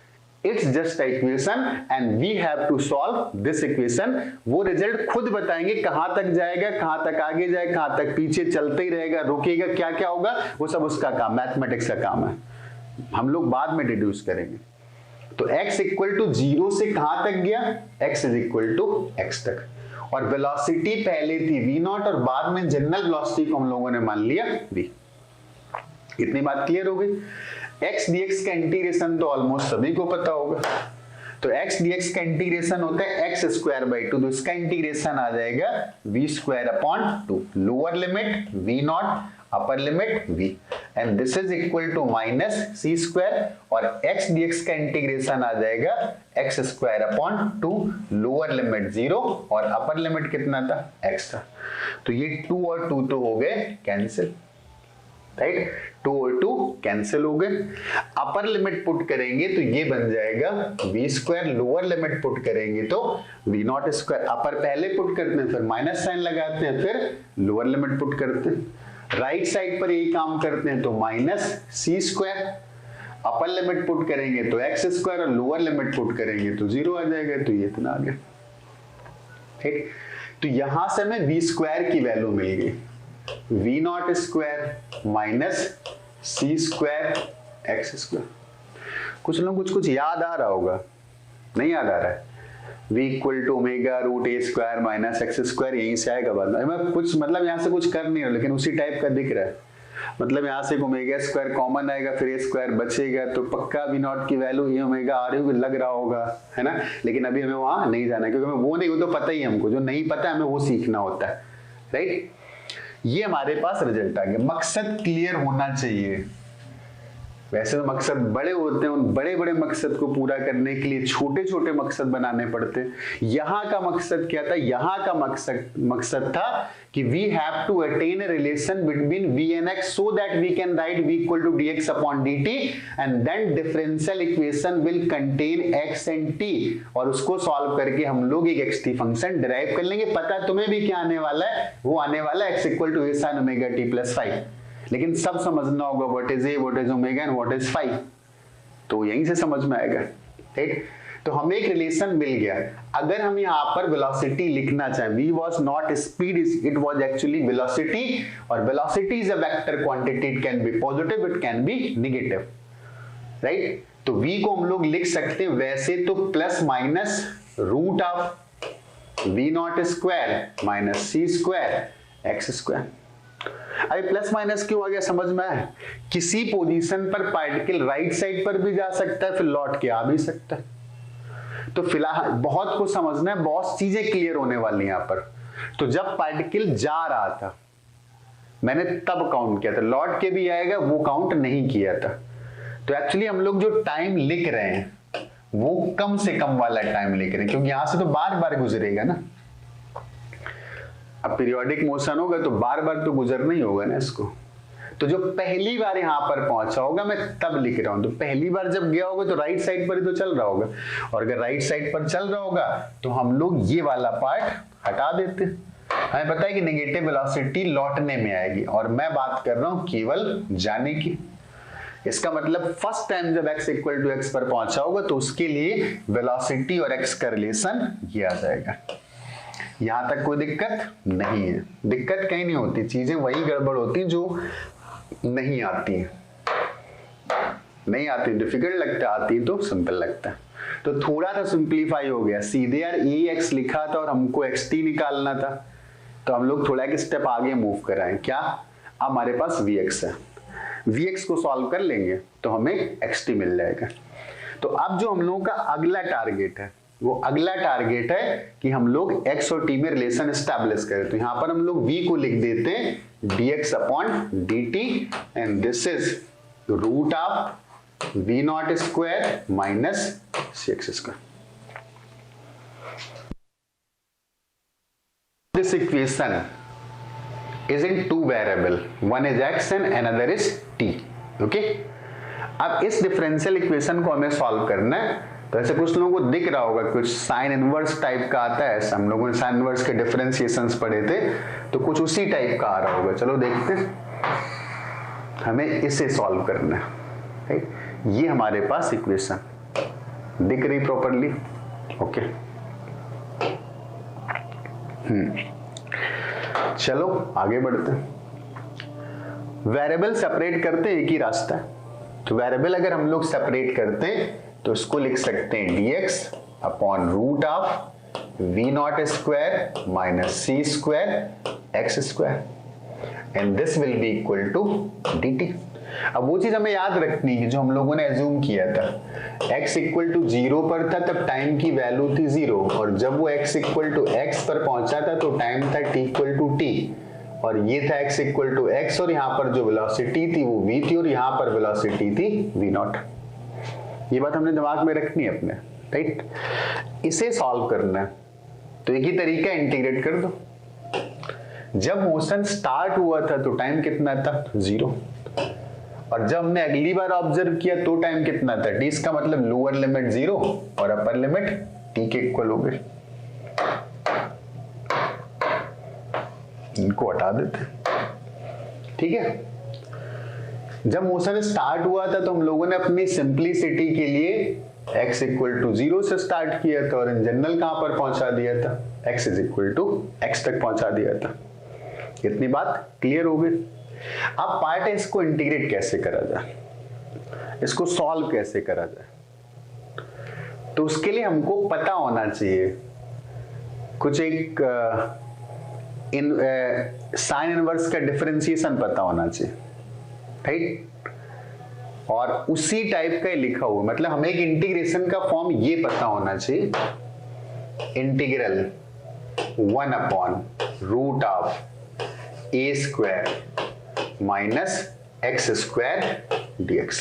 It's just equation and we have to solve this equation. वो रिजल्ट खुद बताएंगे कहां तक जाएगा, कहां तक आगे जाएगा, कहां तक पीछे चलते ही रहेगा, रुकेगा, क्या क्या होगा, वो सब उसका काम, मैथमेटिक्स का काम है, हम लोग बाद में डिड्यूस करेंगे। तो x इक्वल टू 0 से कहां तक गया, x is equal to x तक, और वेलोसिटी पहले थी v नॉट और बाद में जनरल वेलोसिटी को हम लोगों ने मान लिया v। इतनी बात क्लियर हो गई। x dx का इंटीग्रेशन तो ऑलमोस्ट सभी को पता होगा, तो x dx का इंटीग्रेशन होता है x स्क्वायर बाई 2, तो इसका इंटीग्रेशन आ जाएगा v square upon 2, lower limit v naught upper limit v, and this is equal to minus c square, और x dx का इंटीग्रेशन आ जाएगा x square upon 2, lower limit 0 और अपर लिमिट कितना था x था। तो ये 2 और 2 तो हो गए कैंसिल, राइट, 2 और 2 कैंसिल हो गए। अपर लिमिट पुट करेंगे तो ये बन जाएगा v square, lower limit put करेंगे तो v नॉट स्क्वायर। अपर पहले पुट करते हैं, फिर माइनस साइन लगाते हैं, फिर लोअर लिमिट पुट करते हैं। राइट साइड पर यही काम करते हैं तो minus c square, upper limit put करेंगे तो एक्स स्क्वायर और लोअर लिमिट पुट करेंगे तो 0 आ जाएगा। तो ये इतना आ गया, ठीक। तो यहां से हमें v स्क्वायर की वैल्यू मिल गई, v naught square minus c square x square. कुछ लोग कुछ याद आ रहा होगा, नहीं याद आ रहा है? v equal to omega root a square minus x square, यहीं से आएगा बाद में। मैं कुछ मतलब यहाँ से कुछ कर नहीं रहा, लेकिन उसी टाइप का दिख रहा है। मतलब यहाँ से ओमेगा स्क्वायर कॉमन आएगा, फिर ए स्क्वायर बचेगा, तो पक्का v नॉट की वैल्यू ये ओमेगा आ रही होगी, लग रहा होगा, है ना। लेकिन अभी हमें वहां नहीं जाना, क्योंकि हमें वो नहीं, वो तो पता ही हमको, जो नहीं पता हमें वो सीखना होता है, राइट। ये हमारे पास रिजल्ट आ गया। मकसद क्लियर होना चाहिए। वैसे तो मकसद बड़े होते हैं, उन बड़े बड़े मकसद को पूरा करने के लिए छोटे छोटे मकसद बनाने पड़ते हैं। यहाँ का मकसद क्या था? यहाँ का मकसद था कि we have to attain a relation between v and x so that we can write v equal to dx upon dt and then differential equation will contain x and t, और उसको सॉल्व करके हम लोग एक xt function derive कर लेंगे। पता तुम्हें भी क्या आने वाला है? वो आने वाला है x equal to a sin omega t plus 5। लेकिन सब समझना होगा what is a, what is omega and what is 5, तो यहीं से समझ में आएगा, ठीक। तो हमें एक रिलेशन मिल गया। अगर हम यहाँ पर वेलोसिटी लिखना चाहें, v was not speed, it was actually velocity, और velocity is a vector quantity, it can be positive, it can be negative, right? तो v को हम लोग लिख सकते हैं वैसे तो plus minus root of v naught square minus c square x square. अभी प्लस माइनस क्यों आ गया समझ में आया? किसी पोजीशन पर पार्टिकल राइट साइड पर भी जा सकता है, फिर लौट के आ भी सकता है। तो फिलहाल बहुत कुछ समझना है, बहुत चीजें क्लियर होने वाली हैं यहाँ पर। तो जब पार्टिकल जा रहा था मैंने तब काउंट किया था, लौट के भी आएगा वो काउंट नहीं किया था। तो एक्चुअली हम लोग जो टाइम लिख रहे हैं वो कम से कम वाला टाइम लिख रहे हैं, क्योंकि यहां से तो बार बार गुजरेगा ना। अब पीरियोडिक मोशन होगा तो बार बार तो गुजरना ही होगा ना इसको। तो जो पहली बार यहां पर पहुंचा होगा मैं तब लिख रहा हूं, तो पहली बार जब गया होगा तो राइट साइड पर ही तो चल रहा होगा, और अगर राइट साइड पर चल रहा होगा तो हम लोग ये वाला पार्ट हटा देते। हमें पता है कि नेगेटिव वेलोसिटी लौटने में आएगी, और मैं बात कर रहा हूं केवल जाने की। इसका मतलब फर्स्ट टाइम जब x इक्वल टू x पर पहुंचा होगा तो उसके लिए वेलोसिटी और x का रिलेशन ये आ जाएगा। यहां तक कोई दिक्कत नहीं है, दिक्कत कहीं नहीं होती, चीजें वही गड़बड़ होती हैं जो नहीं आती है। नहीं आती डिफिकल्ट लगता है, आती तो सिंपल लगता है। तो थोड़ा सा सिंप्लीफाई हो गया, सीधे यार ax लिखा था और हमको xt निकालना था, तो हम लोग थोड़ा एक स्टेप आगे मूव कराएं। क्या? अब हमारे पास vx है, vx को सॉल्व कर लेंगे तो हमें xt मिल जाएगा। तो अब जो हम लोगों का अगला टारगेट है वो अगला टारगेट है कि हम लोग x और t में रिलेशन एस्टैब्लिश करें। तो यहां पर हम लोग v को लिख देते हैं dx upon dt and this is root of v naught square minus cx square. This equation is in two variable, one is x and another is t, okay? अब इस डिफरेंशियल इक्वेशन को हमें solve करना है। तो ऐसे कुछ लोगों को दिख रहा होगा कुछ साइन इनवर्स टाइप का आता है, हम लोगों ने साइन इनवर्स के डिफरेंशिएशंस पढ़े थे, तो कुछ उसी टाइप का आ रहा होगा। चलो देखते हैं, हमें इसे सॉल्व करना है, राइट? ये हमारे पास इक्वेशन दिख रही प्रॉपरली, ओके? चलो आगे बढ़ते हैं। वेरिएबल सेपरेट करते एक ही रास्ता है। तो वेरिएबल अगर हम लोग सेपरेट करते हैं तो इसको लिख सकते हैं dx upon root of v naught square minus c square x square and this will be equal to dt। अब वो चीज हमें याद रखनी है जो हम लोगों ने एज्यूम किया था, x इक्वल टू 0 पर था तब टाइम की वैल्यू थी 0, और जब वो x इक्वल टू x पर पहुंचा था तो टाइम था t इक्वल टू t, और ये था x इक्वल टू x, और यहाँ पर जो वेलोसिटी थी वो v थी और यहाँ पर वेलोसिटी थी v नॉट। ये बात हमने दिमाग में रखनी है अपने, राइट? इसे सॉल्व करना है तो एक ही तरीका, इंटीग्रेट कर दो। जब मोशन स्टार्ट हुआ था तो टाइम कितना था? 0, और जब हमने अगली बार ऑब्जर्व किया तो टाइम कितना था t, इसका मतलब लोअर लिमिट 0 और अपर लिमिट t के इक्वल हो गए। इनको हटा देते, ठीक है। जब मोशन स्टार्ट हुआ था तो हम लोगों ने अपनी सिंप्लिसिटी के लिए x इक्वल टू 0 से स्टार्ट किया था और इन जनरल कहां पर पहुंचा दिया था, x is equal to x तक पहुंचा दिया था। इतनी बात क्लियर हो गई। अब पार्ट है इसको इंटीग्रेट कैसे करा जाए, इसको सॉल्व कैसे करा जाए। तो उसके लिए हमको पता होना चाहिए कुछ एक साइन इनवर्स का डिफरेंशिएशन पता होना चाहिए, राइट। और उसी टाइप का लिखा हुआ, मतलब हमें एक इंटीग्रेशन का फॉर्म ये पता होना चाहिए, integral 1 upon root of a square minus x square dx।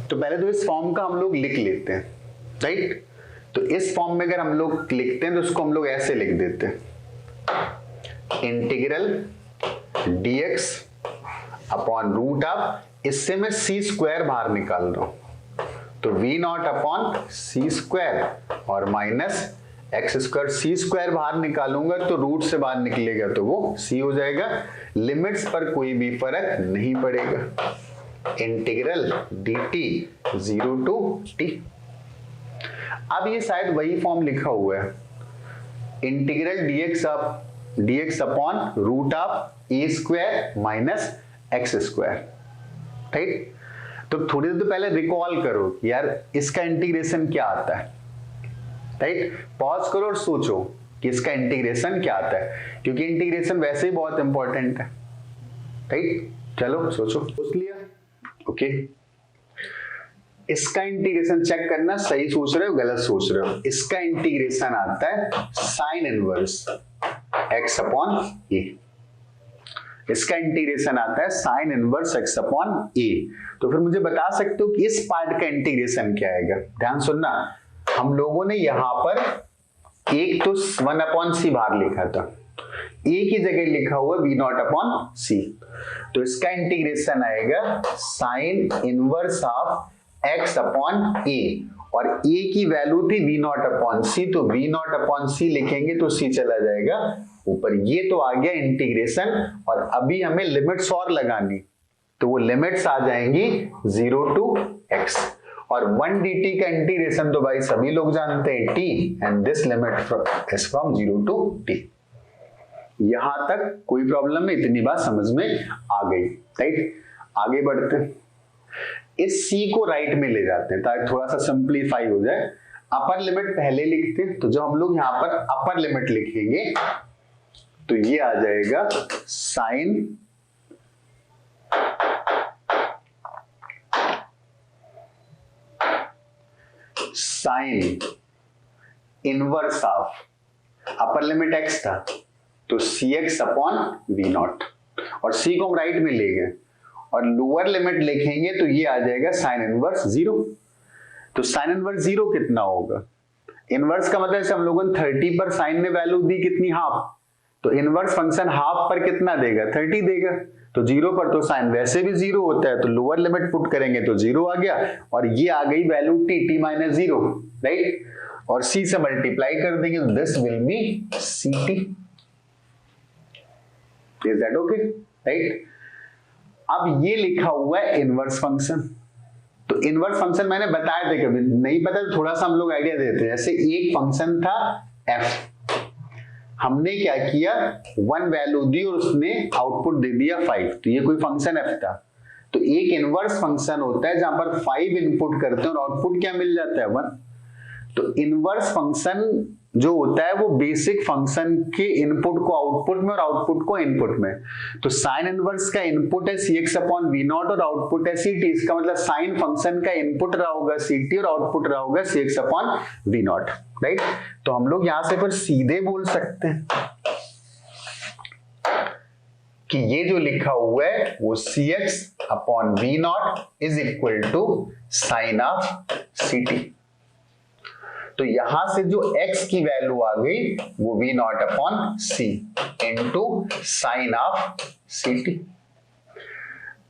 तो पहले तो इस फॉर्म का हम लोग लिख लेते हैं, राइट। तो इस फॉर्म में अगर हम लोग लिखते हैं तो उसको हम लोग ऐसे लिख देते हैं, integral dx upon root of, इससे मैं c स्क्वायर बाहर निकाल रहा हूं तो v naught upon c square और minus x square. c square बाहर निकालूंगा तो रूट से बाहर निकलेगा तो वो c हो जाएगा। लिमिट्स पर कोई भी फर्क नहीं पड़ेगा। Integral dt 0 to t। अब ये शायद वही फॉर्म लिखा हुआ है, integral dx upon root of a square minus x square, right. तो थोड़ी देर तो पहले रिकॉल करो कि यार इसका इंटीग्रेशन क्या आता है, राइट। पॉज करो और सोचो कि इसका इंटीग्रेशन क्या आता है, क्योंकि इंटीग्रेशन वैसे ही बहुत इंपॉर्टेंट है, राइट। चलो सोचो, सोच लिया, ओके। इसका इंटीग्रेशन चेक करना, सही सोच रहे हो गलत सोच रहे हो। इसका इंटीग्रेशन आता है साइन इनवर्स x अपॉन ए। इसका इंटीग्रेशन आता है साइन इनवर्स x अपॉन ए। तो फिर मुझे बता सकते हो कि इस पार्ट का इंटीग्रेशन क्या आएगा। ध्यान सुनना, हम लोगों ने यहां पर एक तो 1 अपॉन सी बाहर लिखा था, ए की जगह लिखा हुआ v नॉट अपॉन सी। तो इसका इंटीग्रेशन आएगा sine inverse of x upon a, और a की वैल्यू थी v नॉट अपॉन सी, तो v नॉट अपॉन सी लिखेंगे तो c चला जाएगा ऊपर। ये तो आ गया इंटीग्रेशन, और अभी हमें लिमिट्स और लगानी, तो वो लिमिट्स आ जाएंगी 0 टू x। और 1 dt का इंटीग्रेशन तो भाई सभी लोग जानते हैं t, and this limit is from 0 to t। यहां तक कोई प्रॉब्लम नहीं, इतनी बात समझ में आ गई, राइट। आगे बढ़ते हैं, इस c को राइट में ले जाते हैं ताकि थोड़ा सा सिंप्लीफाई हो जाए। अपर लिमिट पहले लिखते हैं, तो जब हम लोग यहां पर अपर लिमिट लिखेंगे तो ये आ जाएगा sign inverse of, upper limit x था तो cx अपॉन v नॉट, और c को हम राइट में ले गए, और लोअर लिमिट लिखेंगे तो ये आ जाएगा साइन इनवर्स 0। तो साइन इनवर्स 0 कितना होगा, इनवर्स का मतलब हम लोगों ने 30 पर साइन ने वैल्यू दी कितनी, हाफ। तो इनवर्स फंक्शन हाफ पर कितना देगा, 30 देगा। तो 0 पर तो साइन वैसे भी 0 होता है, तो लोअर लिमिट पुट करेंगे तो 0 आ गया, और ये आ गई वैल्यू t माइनस 0, राइट। और c से मल्टीप्लाई कर देंगे तो this will B ct। Is that okay, right. अब ये लिखा हुआ है इनवर्स फंक्शन। तो इनवर्स फंक्शन मैंने बताया था, कभी नहीं पता तो थोड़ा सा हम लोग आइडिया देते हैं। जैसे एक फंक्शन था f, हमने क्या किया, 1 वैल्यू दी और उसने आउटपुट दे दिया 5, तो ये कोई फंक्शन f था। तो एक इनवर्स फंक्शन होता है जहां पर 5 इनपुट करते हैं और आउटपुट क्या मिल जाता है, 1। तो इनवर्स फंक्शन जो होता है वो बेसिक फंक्शन के इनपुट को आउटपुट में और आउटपुट को इनपुट में। तो साइन इनवर्स का इनपुट है cx अपॉन v नॉट और आउटपुट है ct। इसका मतलब साइन फंक्शन का इनपुट रहा होगा ct और आउटपुट रहा होगा cx अपॉन v नॉट, राइट। तो हम लोग यहां से फिर सीधे बोल सकते हैं कि ये जो लिखा हुआ है वो cx अपॉन v naught is equal to sine of ct। तो यहां से जो x की वैल्यू आ गई वो v naught upon c into sine of ct।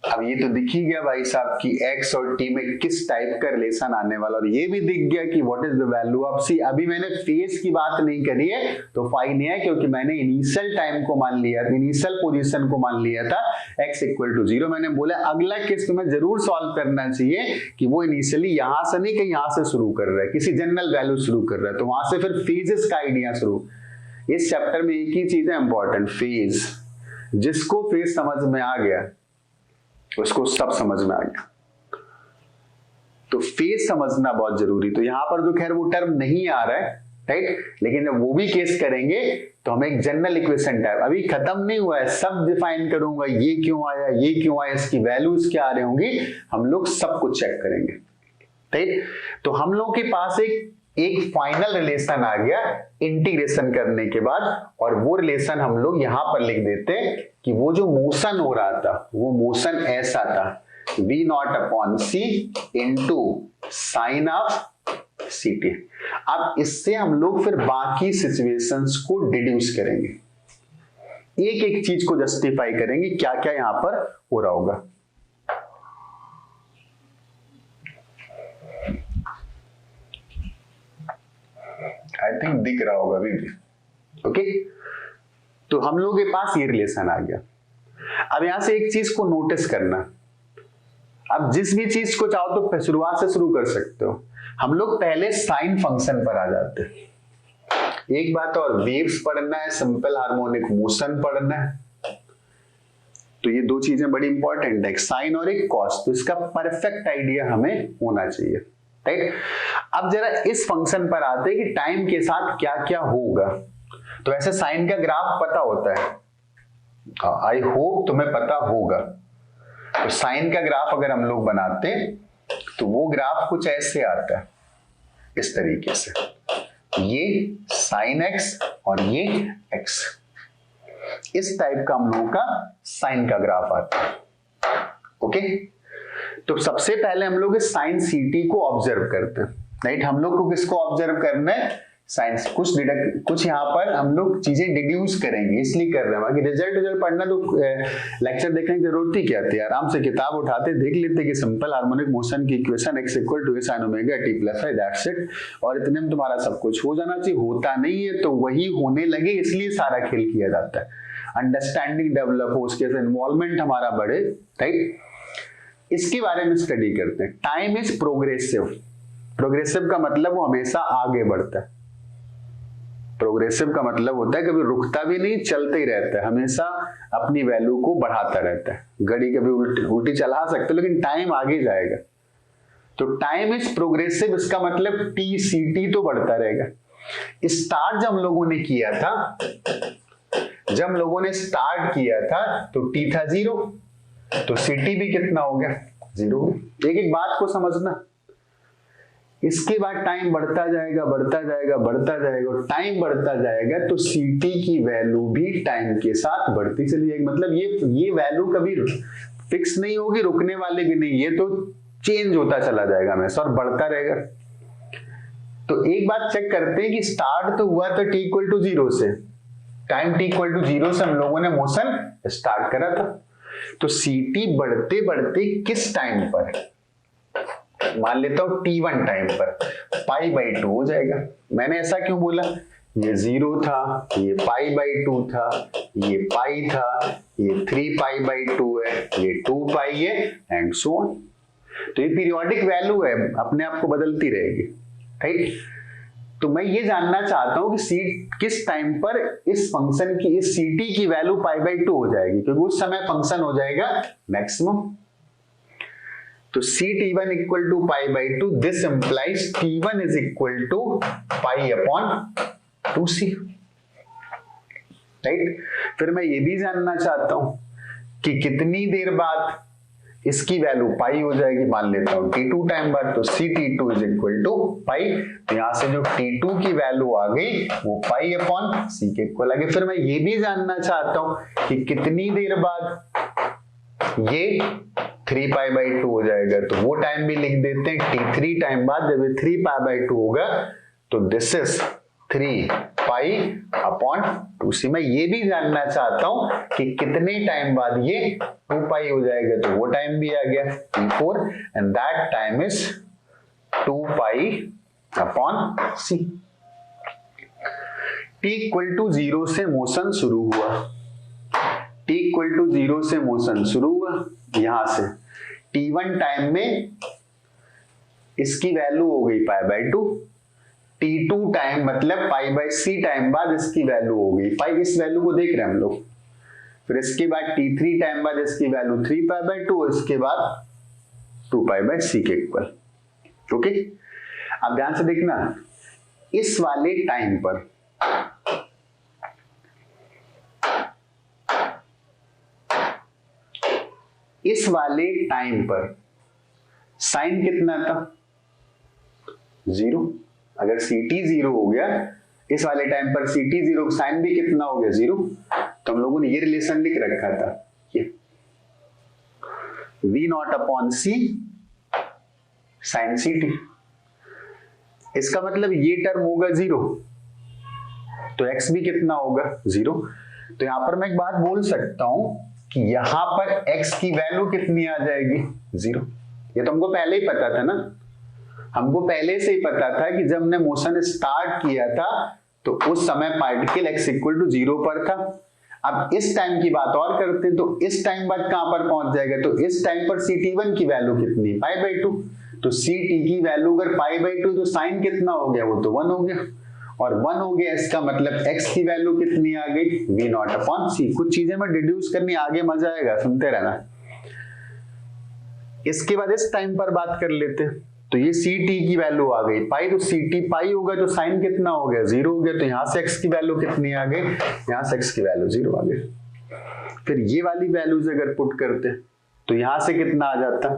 अब ये तो दिख ही गया भाई साहब कि x और t में किस टाइप का रिलेशन आने वाला, और ये भी दिख गया कि what is the value of c। अभी मैंने फेज की बात नहीं करी है तो फाइन है, क्योंकि मैंने इनिशियल टाइम को मान लिया, इनिशियल पोजीशन को मान लिया था x इक्वल टू 0। मैंने बोला अगला केस तुम्हें जरूर सॉल्व करना चाहिए कि वो इनिशियली यहां से नहीं कहीं यहां से शुरू कर रहा है, किसी जनरल वैल्यू शुरू कर रहा है, तो वहां से फिर फेजेस का आइडिया शुरू। इस चैप्टर में एक ही चीज है इंपॉर्टेंट, फेज। जिसको फेज समझ में आ गया उसको सब समझ में आ गया, तो फेज समझना बहुत जरूरी। तो यहां पर जो खैर वो टर्म नहीं आ रहा है, राइट, लेकिन जब वो भी केस करेंगे तो हम एक जनरल इक्वेशन टाइप, अभी खत्म नहीं हुआ है, सब डिफाइन करूंगा, ये क्यों आया, ये क्यों आया, इसकी वैल्यूज क्या आ रही होंगी, हम लोग सब कुछ चेक करेंगे, राइट। तो हम लोग के पास एक फाइनल रिलेशन आ गया इंटीग्रेशन करने के बाद, और वो रिलेशन हम लोग यहां पर लिख देते कि वो जो मोशन हो रहा था वो मोशन ऐसा था, v naught upon c into sine of c t. अब इससे हम लोग फिर बाकी सिचुएशंस को डिड्यूस करेंगे, एक एक चीज को जस्टिफाई करेंगे क्या क्या यहां पर हो रहा होगा। आई थिंक दिख रहा होगा अभी भी, ओके। तो हम लोग के पास ये रिलेशन आ गया। अब यहां से एक चीज को नोटिस करना, अब जिस भी चीज को चाहो तो शुरुआत से शुरू कर सकते हो। हम लोग पहले साइन फंक्शन पर आ जाते हैं। एक बात और, वेव्स पढ़ना है, सिंपल हार्मोनिक मोशन पढ़ना है, तो ये दो चीजें बड़ी इंपॉर्टेंट है, एक साइन और एक कॉस। तो इसका परफेक्ट आइडिया हमें होना चाहिए, राइट। अब जरा इस फंक्शन पर आते हैं कि टाइम के साथ क्या क्या होगा। तो ऐसे साइन का ग्राफ पता होता है, आई होप तुम्हें पता होगा। तो साइन का ग्राफ अगर हम लोग बनाते तो वो ग्राफ कुछ ऐसे आता है, इस तरीके से, ये साइन एक्स और ये एक्स, इस टाइप का हम लोगों का साइन का ग्राफ आता है, ओके। तो सबसे पहले हम लोग इस साइन सी टी को ऑब्जर्व करते हैं, राइट। हम लोग को किसको ऑब्जर्व करना है, साइंस। कुछ यहाँ पर हम लोग चीजें डिड्यूस करेंगे, इसलिए कर रहे हैं। बाकी रिजल्ट पढ़ना तो लेक्चर देखने की जरूरत ही क्या थी, आराम से किताब उठाते देख लेते कि सिंपल हार्मोनिक मोशन की equation x equal to a sin omega t plus है, दैट्स इट। और इतने में तुम्हारा सब कुछ हो जाना चाहिए। होता नहीं है तो वही होने लगे, इसलिए सारा खेल किया जाता है, अंडरस्टैंडिंग डेवलप हो, उसके इन्वॉल्वमेंट हमारा बढ़े, राइट। इसके बारे में स्टडी करते हैं। Time is progressive. प्रोग्रेसिव का मतलब वो हमेशा आगे बढ़ता है। प्रोग्रेसिव का मतलब होता है कभी रुकता भी नहीं, चलते ही रहता है, हमेशा अपनी वैल्यू को बढ़ाता रहता है। घड़ी कभी उल्टी चला सकते हो लेकिन टाइम आगे जाएगा। तो टाइम इज प्रोग्रेसिव, इसका मतलब टी सी टी तो बढ़ता रहेगा। स्टार्ट जब हम लोगों ने किया था, तो टी था 0, तो सी टी भी कितना हो गया, 0। एक एक बात को समझना। इसके बाद टाइम बढ़ता जाएगा, टाइम बढ़ता जाएगा, तो सीटी की वैल्यू भी टाइम के साथ बढ़ती चली जाएगी। मतलब ये वैल्यू कभी फिक्स नहीं होगी, रुकने वाली भी नहीं, ये तो चेंज होता चला जाएगा हमेशा और बढ़ता रहेगा। तो एक बात चेक करते हैं कि स्टार्ट तो हुआ था t इक्वल टू 0 से, टाइम t इक्वल टू 0 से हम लोगों ने मोशन स्टार्ट करा था। तो सीटी बढ़ते बढ़ते किस टाइम पर, मान लेता हूं t1 टाइम पर, π/2 हो जाएगा। मैंने ऐसा क्यों बोला, ये 0 था, ये π/2 था, ये पाई था, ये 3π/2 है, ये 2π है, एंड सो ऑन। तो ये पीरियोडिक वैल्यू है, अपने आप को बदलती रहेगी, राइट। तो मैं ये जानना चाहता हूं कि किस टाइम पर इस फंक्शन की, इस ct की वैल्यू π/2 हो जाएगी, क्योंकि उस समय फंक्शन हो जाएगा मैक्सिमम। तो ct1 equal to π/2, this implies t1 is equal to π/2c, right. फिर मैं ये भी जानना चाहता हूं कि कितनी देर बाद इसकी वैल्यू पाई हो जाएगी, मान लेता हूं t2 टाइम बाद, तो ct2 इज इक्वल टू पाई। तो यहां से जो t2 की वैल्यू आ गई वो π/c के इक्वल आ गई। फिर मैं ये भी जानना चाहता हूं कि कितनी देर बाद ये 3π/2 हो जाएगा, तो वो टाइम भी लिख देते हैं। t3 टाइम बाद जब ये 3π/2 होगा तो this is 3 pi upon 2c। मैं ये भी जानना चाहता हूं कि कितने टाइम बाद ये 2 पाई हो जाएगा, तो वो टाइम भी आ गया t4 and that time is 2 pi upon c। t equal to 0 से मोशन शुरू हुआ, t इक्वल टू 0 से मोशन शुरू हुआ, यहां से t1 टाइम में इसकी वैल्यू हो गई पाई बाय 2, t2 टाइम मतलब पाई बाय c टाइम बाद इसकी वैल्यू हो गई पाई, इस वैल्यू को देख रहे हैं हम लोग। फिर इसके बाद t3 टाइम बाद इसकी वैल्यू 3 पाई बाय 2, इसके बाद 2 पाई बाय c के इक्वल। ओके, अब ध्यान से देखना, इस वाले टाइम पर साइन कितना था 0। अगर ct 0 हो गया, इस वाले टाइम पर ct 0, साइन भी कितना हो गया 0। तो हम लोगों ने ये रिलेशन लिख रखा था, ये v naught upon c sine ct। इसका मतलब ये टर्म होगा 0, तो x भी कितना होगा 0। तो यहां पर मैं एक बात बोल सकता हूं कि यहां पर x की वैल्यू कितनी आ जाएगी 0। ये तो हमको पहले ही पता था ना, हमको पहले से ही पता था कि जब हमने मोशन स्टार्ट किया था तो उस समय पार्टिकल x इक्वल टू 0 पर था। अब इस टाइम की बात और करते हैं, तो इस टाइम बाद कहां पर पहुंच जाएगा, तो इस टाइम पर ct1 की वैल्यू कितनी है पाई बाय 2, तो ct की वैल्यू अगर पाई बाय 2 तो साइन कितना हो गया, वो तो 1 हो गया, और 1 हो गया, इसका मतलब x की वैल्यू कितनी आ गई v नॉट अपॉन c। कुछ चीजें मैं डिड्यूस करनी, आगे मजा आएगा, सुनते रहना। इसके बाद इस टाइम पर बात कर लेते हैं, तो ये ct की वैल्यू आ गई पाई, तो ct पाई होगा तो साइन कितना हो गया 0 हो गया, तो यहां से x की वैल्यू कितनी आ गई, यहां से x की वैल्यू 0 आ गई। फिर ये वाली वैल्यूज अगर पुट करते तो यहां से कितना आ जाता,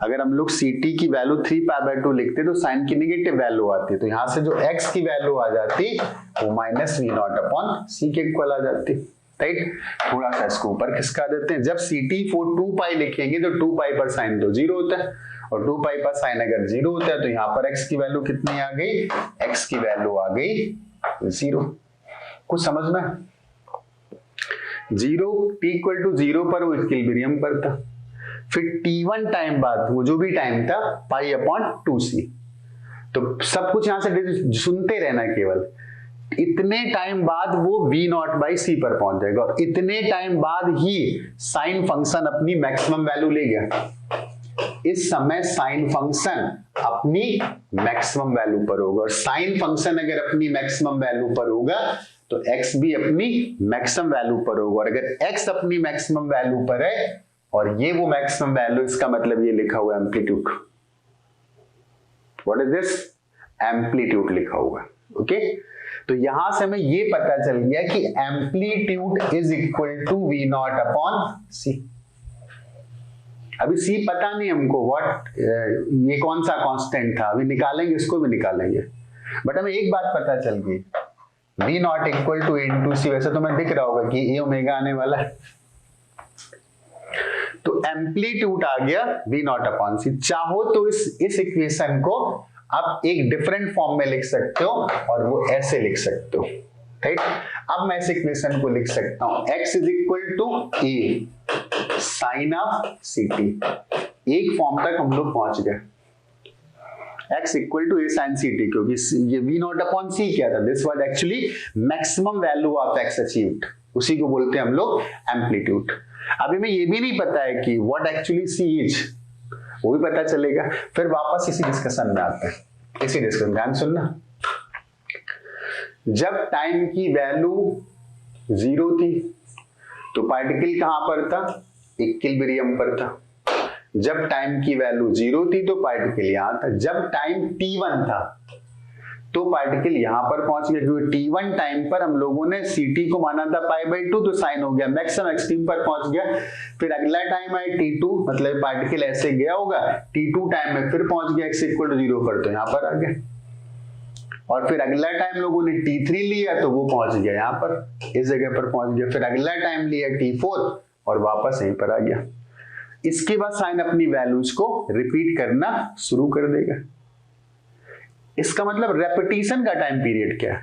अगर हम लोग ct की वैल्यू 3 पाई बाय 2 लिखते तो साइन की नेगेटिव वैल्यू आती, तो यहां से जो x की वैल्यू आ जाती वो minus v naught upon c के इक्वल आ जाती, राइट। थोड़ा सा इसको ऊपर खिसका देते हैं, जब ct for 2 पाई लिखेंगे तो 2 पाई पर साइन तो 0 होता है, और 2 पाई पर साइन अगर 0 होता है तो यहाँ पर x की वैल्यू कितनी आ गई, x की वैल्यू आ गई 0। कुछ समझ में, 0 t इक्वल टू 0 पर वो इक्विलिब्रियम पर था, फिर t1 टाइम बाद वो जो भी टाइम था पाई अपॉन 2c। तो सब कुछ यहां से सुनते रहना, केवल इतने टाइम बाद वो v नॉट बाई c पर पहुंच जाएगा, और इतने टाइम बाद ही साइन फंक्शन अपनी मैक्सिमम वैल्यू ले गया। इस समय साइन फंक्शन अपनी मैक्सिमम वैल्यू पर होगा, और साइन फंक्शन अगर अपनी मैक्सिमम वैल्यू पर होगा तो x भी अपनी मैक्सिमम वैल्यू पर होगा, और अगर x अपनी मैक्सिमम वैल्यू पर है और ये वो मैक्सिमम वैल्यू, इसका मतलब ये लिखा हुआ amplitude. What is this, amplitude लिखा हुआ, ओके। तो यहां से हमें ये पता चल गया कि amplitude is equal to v naught upon c. अभी सी पता नहीं हमको, व्हाट ये कौन सा कांस्टेंट था, अभी निकालेंगे, इसको भी निकालेंगे, बट हमें एक बात पता चल गई, v naught equal to into c. वैसे तो मैं दिख रहा होगा कि ए ओमेगा आने वाला है, तो एम्पलीट्यूड आ गया वी नॉट अपॉन सी। चाहो तो इस इक्वेशन को आप एक डिफरेंट फॉर्म में लिख सकते हो, और वो ऐसे लिख सकते हो, राइट। अब मैं इस इक्वेशन को लिख सकता हूं, x is equal to a sine of c t. एक फॉर्म तक हम लोग पहुंच गए, x equal to a sine c t, क्योंकि ये v नॉट अपॉन सी क्या था, this was actually maximum value of x achieved, उसी को बोलते हैं हम लोग एम्पलीट्यूड। अभी में ये भी नहीं पता है कि व्हाट एक्चुअली c इज, वो भी पता चलेगा। फिर वापस इसी डिस्कशन में आते हैं, इसी डिस्कशन, ध्यान सुनना। जब टाइम की वैल्यू 0 थी तो पार्टिकल कहां पर था, इक्विलिब्रियम पर था। जब टाइम की वैल्यू 0 थी तो पार्टिकल यहां था। जब टाइम t1 था तो पार्टिकल यहां पर पहुंच गया, क्योंकि t1 टाइम पर हम लोगों ने ct को माना था पाई बाई 2, तो साइन हो गया, मैक्सिमम एक्सट्रीम पर पहुंच गया। फिर अगला टाइम आया t2, मतलब पार्टिकल ऐसे गया होगा, t2 टाइम में फिर पहुंच गया x इक्वल टू 0 पर, तो यहां पर आ गया। और फिर अगला टाइम लोगों ने t3 लिया तो वो पहुंच गया यहां पर, इस जगह पर पहुंच गया। फिर अगला टाइम लिया t4 और वापस यहीं पर आ गया। इसके बाद साइन अपनी वैल्यूज को रिपीट करना शुरू कर देगा। इसका मतलब रेपिटेशन का टाइम पीरियड क्या है,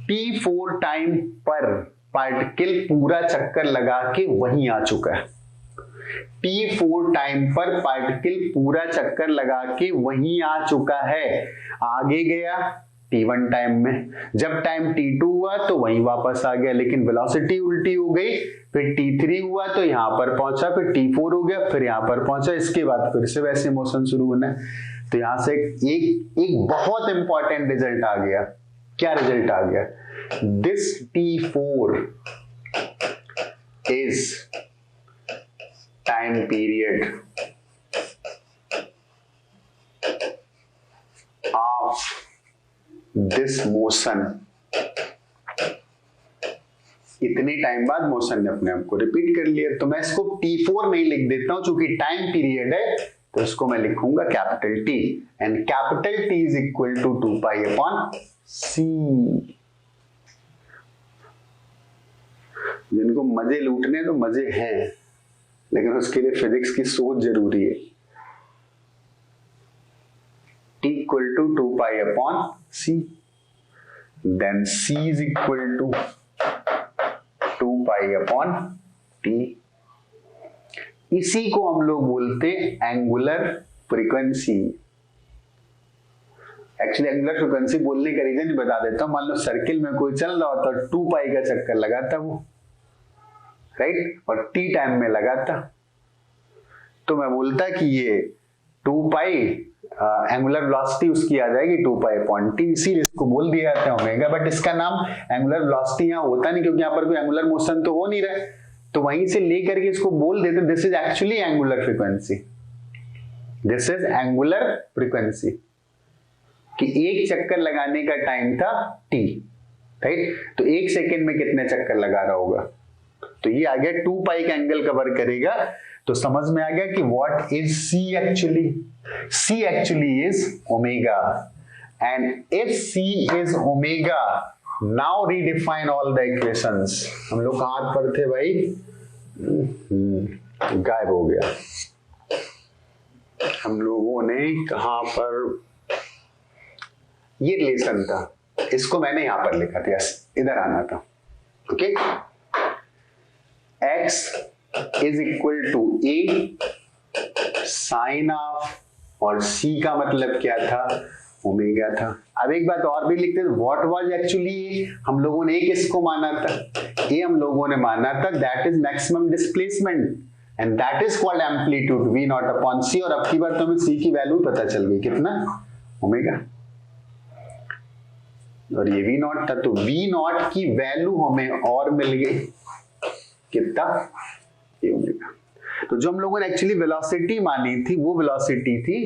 t4 टाइम पर पार्टिकल पूरा चक्कर लगा के वहीं आ चुका है। t4 टाइम पर पार्टिकल पूरा चक्कर लगा के वहीं आ चुका है। आगे गया t1 टाइम में, जब टाइम t2 हुआ तो वहीं वापस आ गया, लेकिन वेलोसिटी उल्टी हो गई। फिर t3 हुआ तो यहां पर पहुंचा, फिर t4 हो गया, फिर यहां पर पहुंचा। इसके बाद फिर से वैसे मोशन शुरू होना है। तो यहां से एक बहुत इंपॉर्टेंट रिजल्ट आ गया। क्या रिजल्ट आ गया? This t4 is time period of this motion. इतने टाइम बाद मोशन ने अपने आप को रिपीट कर लिया। तो मैं इसको t4 नहीं लिख देता हूं, चूंकि टाइम पीरियड है, तो इसको मैं लिखूंगा capital T, and capital T is equal to 2 pi upon C। जिनको मजे लूटने तो मजे हैं, लेकिन उसके लिए फिजिक्स की सोच जरूरी है। T equal to 2 pi upon C, then C is equal to 2 pi upon T। इसी को हम लोग बोलते हैं angular frequency. Actually angular frequency बोलने का रीजन बता देता हूं। मान लो सर्किल में कोई चल रहा होता, 2 पाई का चक्कर लगाता वो, राइट, और t टाइम में लगाता, तो मैं बोलता कि ये 2 पाई एंगुलर वेलोसिटी उसकी आ जाएगी 2 पाई अपॉन T, इसीलिए इसको बोल दिया जाता है ओमेगा। बट इसका नाम एंगुलर वेलोसिटी यहाँ होता नहीं, क्योंकि यहाँ पर कोई एंगुलर मोशन तो हो नहीं रहा है, तो वहीं से लेकर के इसको बोल देते this is actually angular frequency. This is angular frequency कि एक चक्कर लगाने का टाइम था t, राइट। तो 1 सेकेंड में कितने चक्कर लगा रहा होगा, तो ये आ गया 2 पाई का एंगल कवर करेगा। तो समझ में आ गया कि what is c actually. c actually is omega, and if c is omega, now redefine all the equations. हम लोग कहां पर थे भाई? गायब हो गया। हम लोगों ने कहां पर, ये रिलेशन था, इसको मैंने यहां पर लिखा था, इधर आना था। Okay, x is equal to a sine of, और c का मतलब क्या था? ओमेगा था। अब एक बात और भी लिखते हैं, व्हाट वाज एक्चुअली, हम लोगों ने किसको माना था? ए हम लोगों ने माना था that is maximum displacement, and that is called amplitude v naught upon c। और अब की बार तो हमें c की वैल्यू पता चल गई, कितना? ओमेगा। और ये v नॉट था, तो v नॉट की वैल्यू हमें और मिल गई, कितना? ये ओमेगा। तो जो हम लोगों ने एक्चुअली वेलोसिटी मानी थी, वो वेलोसिटी थी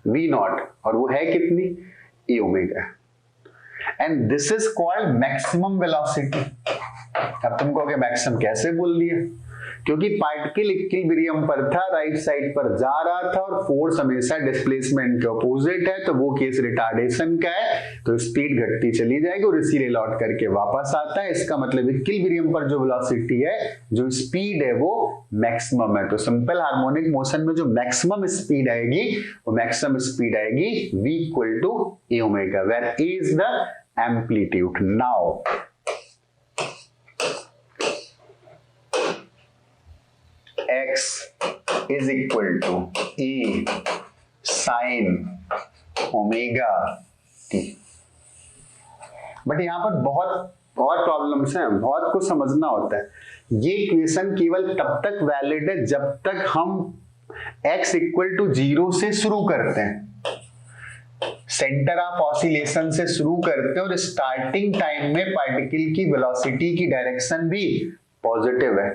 v नॉट, और वो है कितनी? A omega. And this is called maximum velocity. अब तुम कहोगे मैक्सिमम कैसे बोल दिया? क्योंकि पार्टिकल इक्विलिब्रियम पर था, राइट साइड पर जा रहा था, और फोर्स हमेशा डिस्प्लेसमेंट के ऑपोजिट है, तो वो केस रिटार्डेशन का है, तो स्पीड घटती चली जाएगी और इसीलिए लौट करके वापस आता है। इसका मतलब इक्विलिब्रियम पर जो वेलोसिटी है, जो स्पीड है, वो मैक्सिमम है। तो सिंपल हार्मोनिक मोशन में जो मैक्सिमम स्पीड आएगी, वो मैक्सिमम स्पीड आएगी v equal to a omega, where a is the amplitude. Now x is equal to a sin omega t। But यहां पर बहुत प्रॉब्लम्स हैं, बहुत कुछ समझना होता है। ये इक्वेशन केवल तब तक वैलिड है जब तक हम x इक्वल टू 0 से शुरू करते हैं, सेंटर ऑफ ऑसिलेशन से शुरू करते हैं, और स्टार्टिंग टाइम में पार्टिकल की वेलोसिटी की डायरेक्शन भी पॉजिटिव है,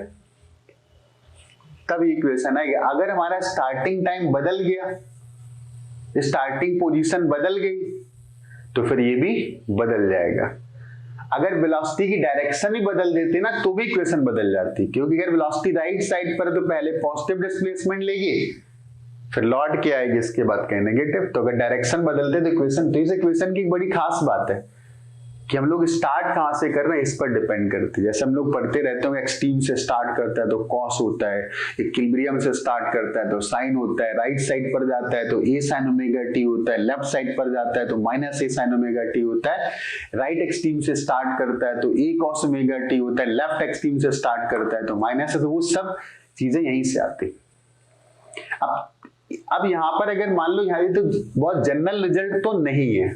तब इक्वेशन आएगा। अगर हमारा स्टार्टिंग टाइम बदल गया, स्टार्टिंग पोजीशन बदल गई, तो फिर ये भी बदल जाएगा। अगर वेलोसिटी की डायरेक्शन ही बदल देते ना, तो भी इक्वेशन बदल जाती, क्योंकि अगर वेलोसिटी राइट साइड पर तो पहले पॉजिटिव डिस्प्लेसमेंट लेगी, फिर लौट के आएगी, इसके बाद कहीं नेगेटिव। तो अगर डायरेक्शन बदलते तो इक्वेशन, तो इस इक्वेशन की एक बड़ी खास बात है कि हम लोग स्टार्ट कहाँ से कर रहे हैं इस पर डिपेंड करती है। जैसे हम लोग पढ़ते रहते हैं, एक्सट्रीम से स्टार्ट करता है तो कॉस होता है, इक्विलिब्रियम से स्टार्ट करता है तो साइन होता है, राइट साइड पर जाता है तो ए साइन ओमेगा टी होता है, लेफ्ट साइड पर जाता है तो माइनस ए साइन ओमेगा टी होता है, राइट एक्सट्रीम से स्टार्ट करता है तो ए कॉस ओमेगा टी होता है, लेफ्ट एक्सट्रीम से स्टार्ट करता है तो माइनस है। तो वो सब चीजें यहीं से आती। अब यहाँ पर अगर मान लो यहाँ तो बहुत जनरल रिजल्ट तो नहीं है,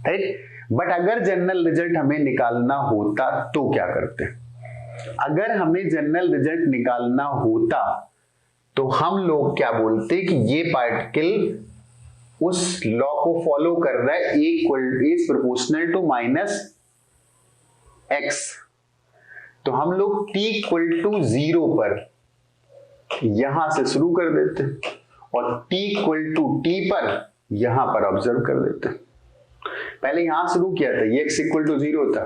राइट, बट अगर जनरल रिजल्ट हमें निकालना होता तो क्या करते? अगर हमें जनरल रिजल्ट निकालना होता तो हम लोग क्या बोलते कि ये पार्टिकल उस लॉ को फॉलो कर रहा है, is proportional to minus x. तो हम लोग t इक्वल टू 0 पर यहां से शुरू कर देते और t इक्वल टू t पर यहां पर ऑब्जर्व कर देते। पहले यहां शुरू किया था, ये x इक्वल टू 0 था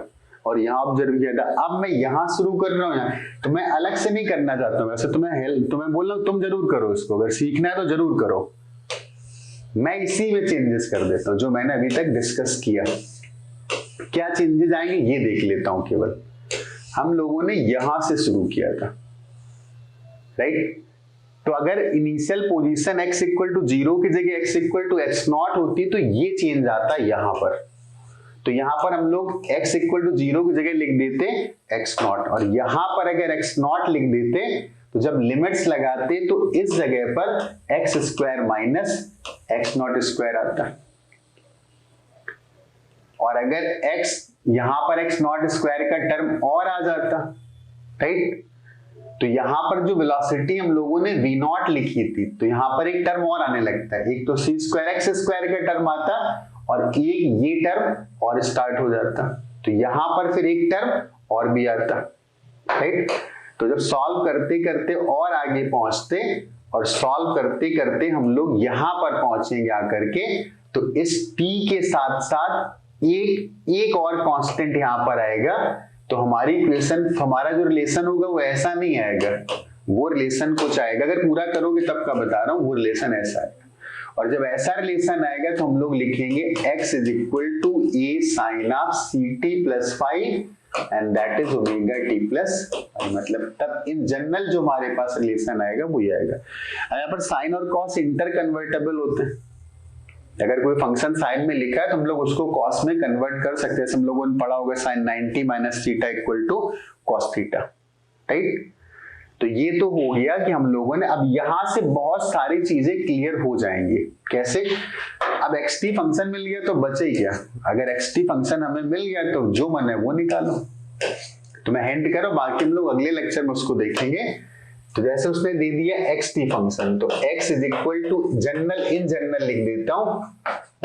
और यहां ऑब्जर्व किया था। अब मैं यहां शुरू कर रहा हूं, तो मैं अलग से नहीं करना चाहता हूं। वैसे तुम्हें बोल रहा हूं तुम जरूर करो इसको, अगर सीखना है तो जरूर करो। मैं इसी में चेंजेस कर देता हूं जो मैंने अभी तक डिस्कस किया। क्या चेंजेस आएंगे ये देख लेता हूं। केवल हम लोगों ने यहां से शुरू किया था, राइट। तो अगर initial position x equal to 0 की जगह x इक्वल टू x0 होती तो ये चेंज आता यहां पर। तो यहां पर हम लोग x इक्वल टू 0 की जगह लिख देते x0 और यहां पर अगर x0 लिख देते तो जब लिमिट्स लगाते तो इस जगह पर x square minus x0 square आता। और अगर x यहां पर x0 स्क्वायर का टर्म और आ जाता, राइट, तो यहां पर जो वेलोसिटी हम लोगों ने v0 लिखी थी तो यहां पर एक टर्म और आने लगता है। एक तो c स्क्वायर x स्क्वायर का टर्म आता और एक ये टर्म और स्टार्ट हो जाता। तो यहां पर फिर एक टर्म और भी आता, राइट। तो जब सॉल्व करते करते और आगे पहुंचते और सॉल्व करते करते हम लोग यहां पर पहुंचेंगे आकर के, तो इस t के साथ साथ एक और कांस्टेंट यहां पर आएगा। तो हमारी इक्वेशन, हमारा जो रिलेशन होगा वो ऐसा नहीं आएगा, वो रिलेशन कुछ आएगा। अगर पूरा करोगे तब का बता रहा हूं, वो रिलेशन ऐसा आएगा। और जब ऐसा रिलेशन आएगा तो हम लोग लिखेंगे x is equal to a sine of c t plus five and that is omega t plus five. मतलब तब इन जनरल जो हमारे पास रिलेशन आएगा वो ये आएगा। यहाँ पर साइन और कॉस इंटर कन्वर्टेबल होते हैं। अगर कोई फंक्शन साइन में लिखा है तो हम लोग उसको कॉस में कन्वर्ट कर सकते हैं। हम लोगों ने पढ़ा होगा sine 90 minus theta equal to cos theta, right. तो ये तो हो गया कि हम लोगों ने, अब यहां से बहुत सारी चीजें क्लियर हो जाएंगी। कैसे? अब xt फंक्शन मिल गया तो बचे क्या? अगर xt फंक्शन हमें मिल गया तो जो मन है वो निकालो। तो मैं हिंट करो, बाकी हम लोग अगले लेक्चर में उसको देखेंगे। तो जैसे उसने दे दिया xt फंक्शन, तो x is equal to in general लिख देता हूं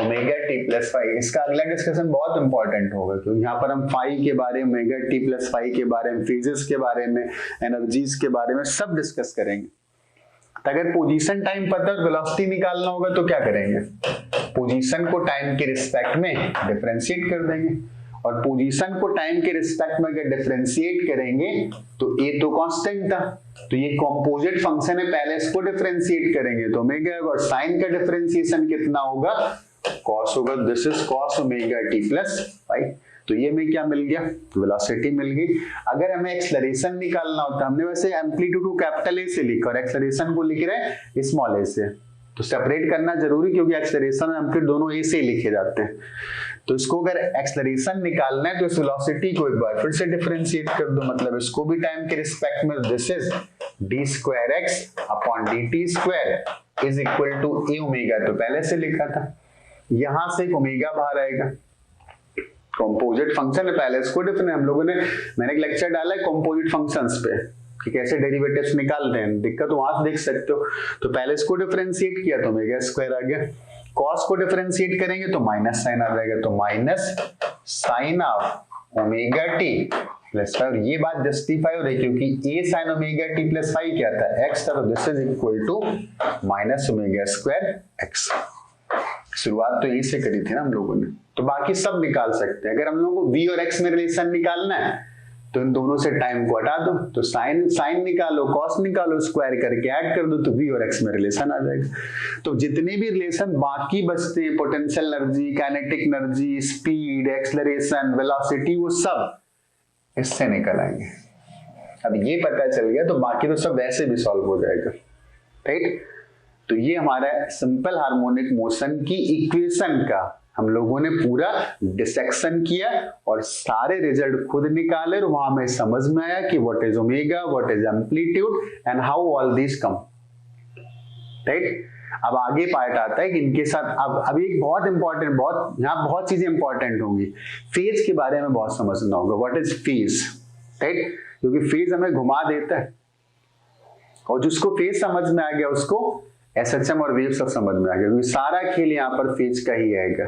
ओमेगा टी प्लस फाइव। इसका अगला डिस्कशन बहुत इंपॉर्टेंट होगा क्योंकि यहाँ पर हम फाइव के बारे में, ओमेगा टी प्लस फाइव के बारे में, फेजेस के बारे में, एनर्जीज के बारे में सब डिस्कस करेंगे। तो अगर पोजीशन टाइम पता है, वेलोसिटी निकालना होगा तो क्या करेंगे? पोजीशन को टाइम के रिस्पेक्ट में डिफरेंशिएट कर देंगे और पोजीशन को टाइम के रिस्पेक्ट में अगर डिफरेंशिएट करेंगे तो a तो कांस्टेंट था, तो ये कंपोजिट फंक्शन है, पहले इसको डिफरेंशिएट करेंगे तो ओमेगा, और साइन का डिफरेंशिएशन कितना होगा? कॉस होगा। This is cos omega t plus five. तो ये में क्या मिल गया? वेलोसिटी मिल गई। अगर हमें एक्सेलरेशन निकालना होता, हमने वैसे एम्पलीट्यूड को कैपिटल ए से लिखा और एक्सेलरेशन को लिख रहे हैं स्मॉल ए से, तो सेपरेट करना जरूरी क्योंकि एक्सेलरेशन और एम्पलीट्यूड दोनों ए से लिखे जाते हैं। तो इसको अगर एक्सेलरेशन निकालना है तो इस वेलोसिटी को एक बार फिर से डिफरेंशिएट कर दो, मतलब इसको भी टाइम के रिस्पेक्ट में, this is d square x upon dt square is equal to a omega, तो पहले से लिखा था। यहां से ओमेगा बाहर आएगा, कंपोजिट फंक्शन है, पहले इसको डिफरेंट हम लोगों ने, मैंने एक लेक्चर डाला है कंपोजिट फंक्शंस पे कि कैसे डेरिवेटिव्स निकालते हैं, दिक्कत वहां से देख सकते हो। तो पहले इसको डिफरेंशिएट किया तो ओमेगा स्क्वायर आ गया, कॉस को डिफरेंशिएट करेंगे तो माइनस साइन आ जाएगा, तो minus sine of omega t plus five. ये बात जस्टिफाई हो रही क्योंकि a sine omega t plus five क्या था? x था, तो this is equal to minus omega square x। शुरुआत तो यही से करी थी ना हम लोगों ने, तो बाकी सब निकाल सकते हैं। अगर हम लोगों को v और x में रिलेशन निकालना है तो इन दोनों से टाइम को हटा दो, तो साइन निकालो, कॉस निकालो, स्क्वायर करके ऐड कर दो, तो v और x में रिलेशन आ जाएगा। तो जितने भी रिलेशन बाकी बचते हैं, potential energy, kinetic energy, speed, acceleration, velocity, वो सब इससे निकल आएंगे। अब ये पता चल गया तो बाकी तो सब वैसे भी सॉल्व हो जाएगा, राइट। तो ये हमारा सिंपल हार्मोनिक मोशन की इक्वेशन का हम लोगों ने पूरा डिसेक्शन किया और सारे रिजल्ट खुद निकाले, और वहां में समझ में आया कि what is omega, what is amplitude and how all this come, right. अब आगे पार्ट आता है कि इनके साथ अब एक बहुत इंपॉर्टेंट, यहाँ बहुत चीजें इंपॉर्टेंट होंगी। फेज के बारे में बहुत समझना होगा, व्हाट इज फेज, राइट, क्योंकि फेज हमें घुमा देता है, और जिसको फेज समझ में आ गया उसको एसएचएम और वेव सब समझ में आ गया, क्योंकि सारा खेल यहाँ पर फेज का ही आएगा,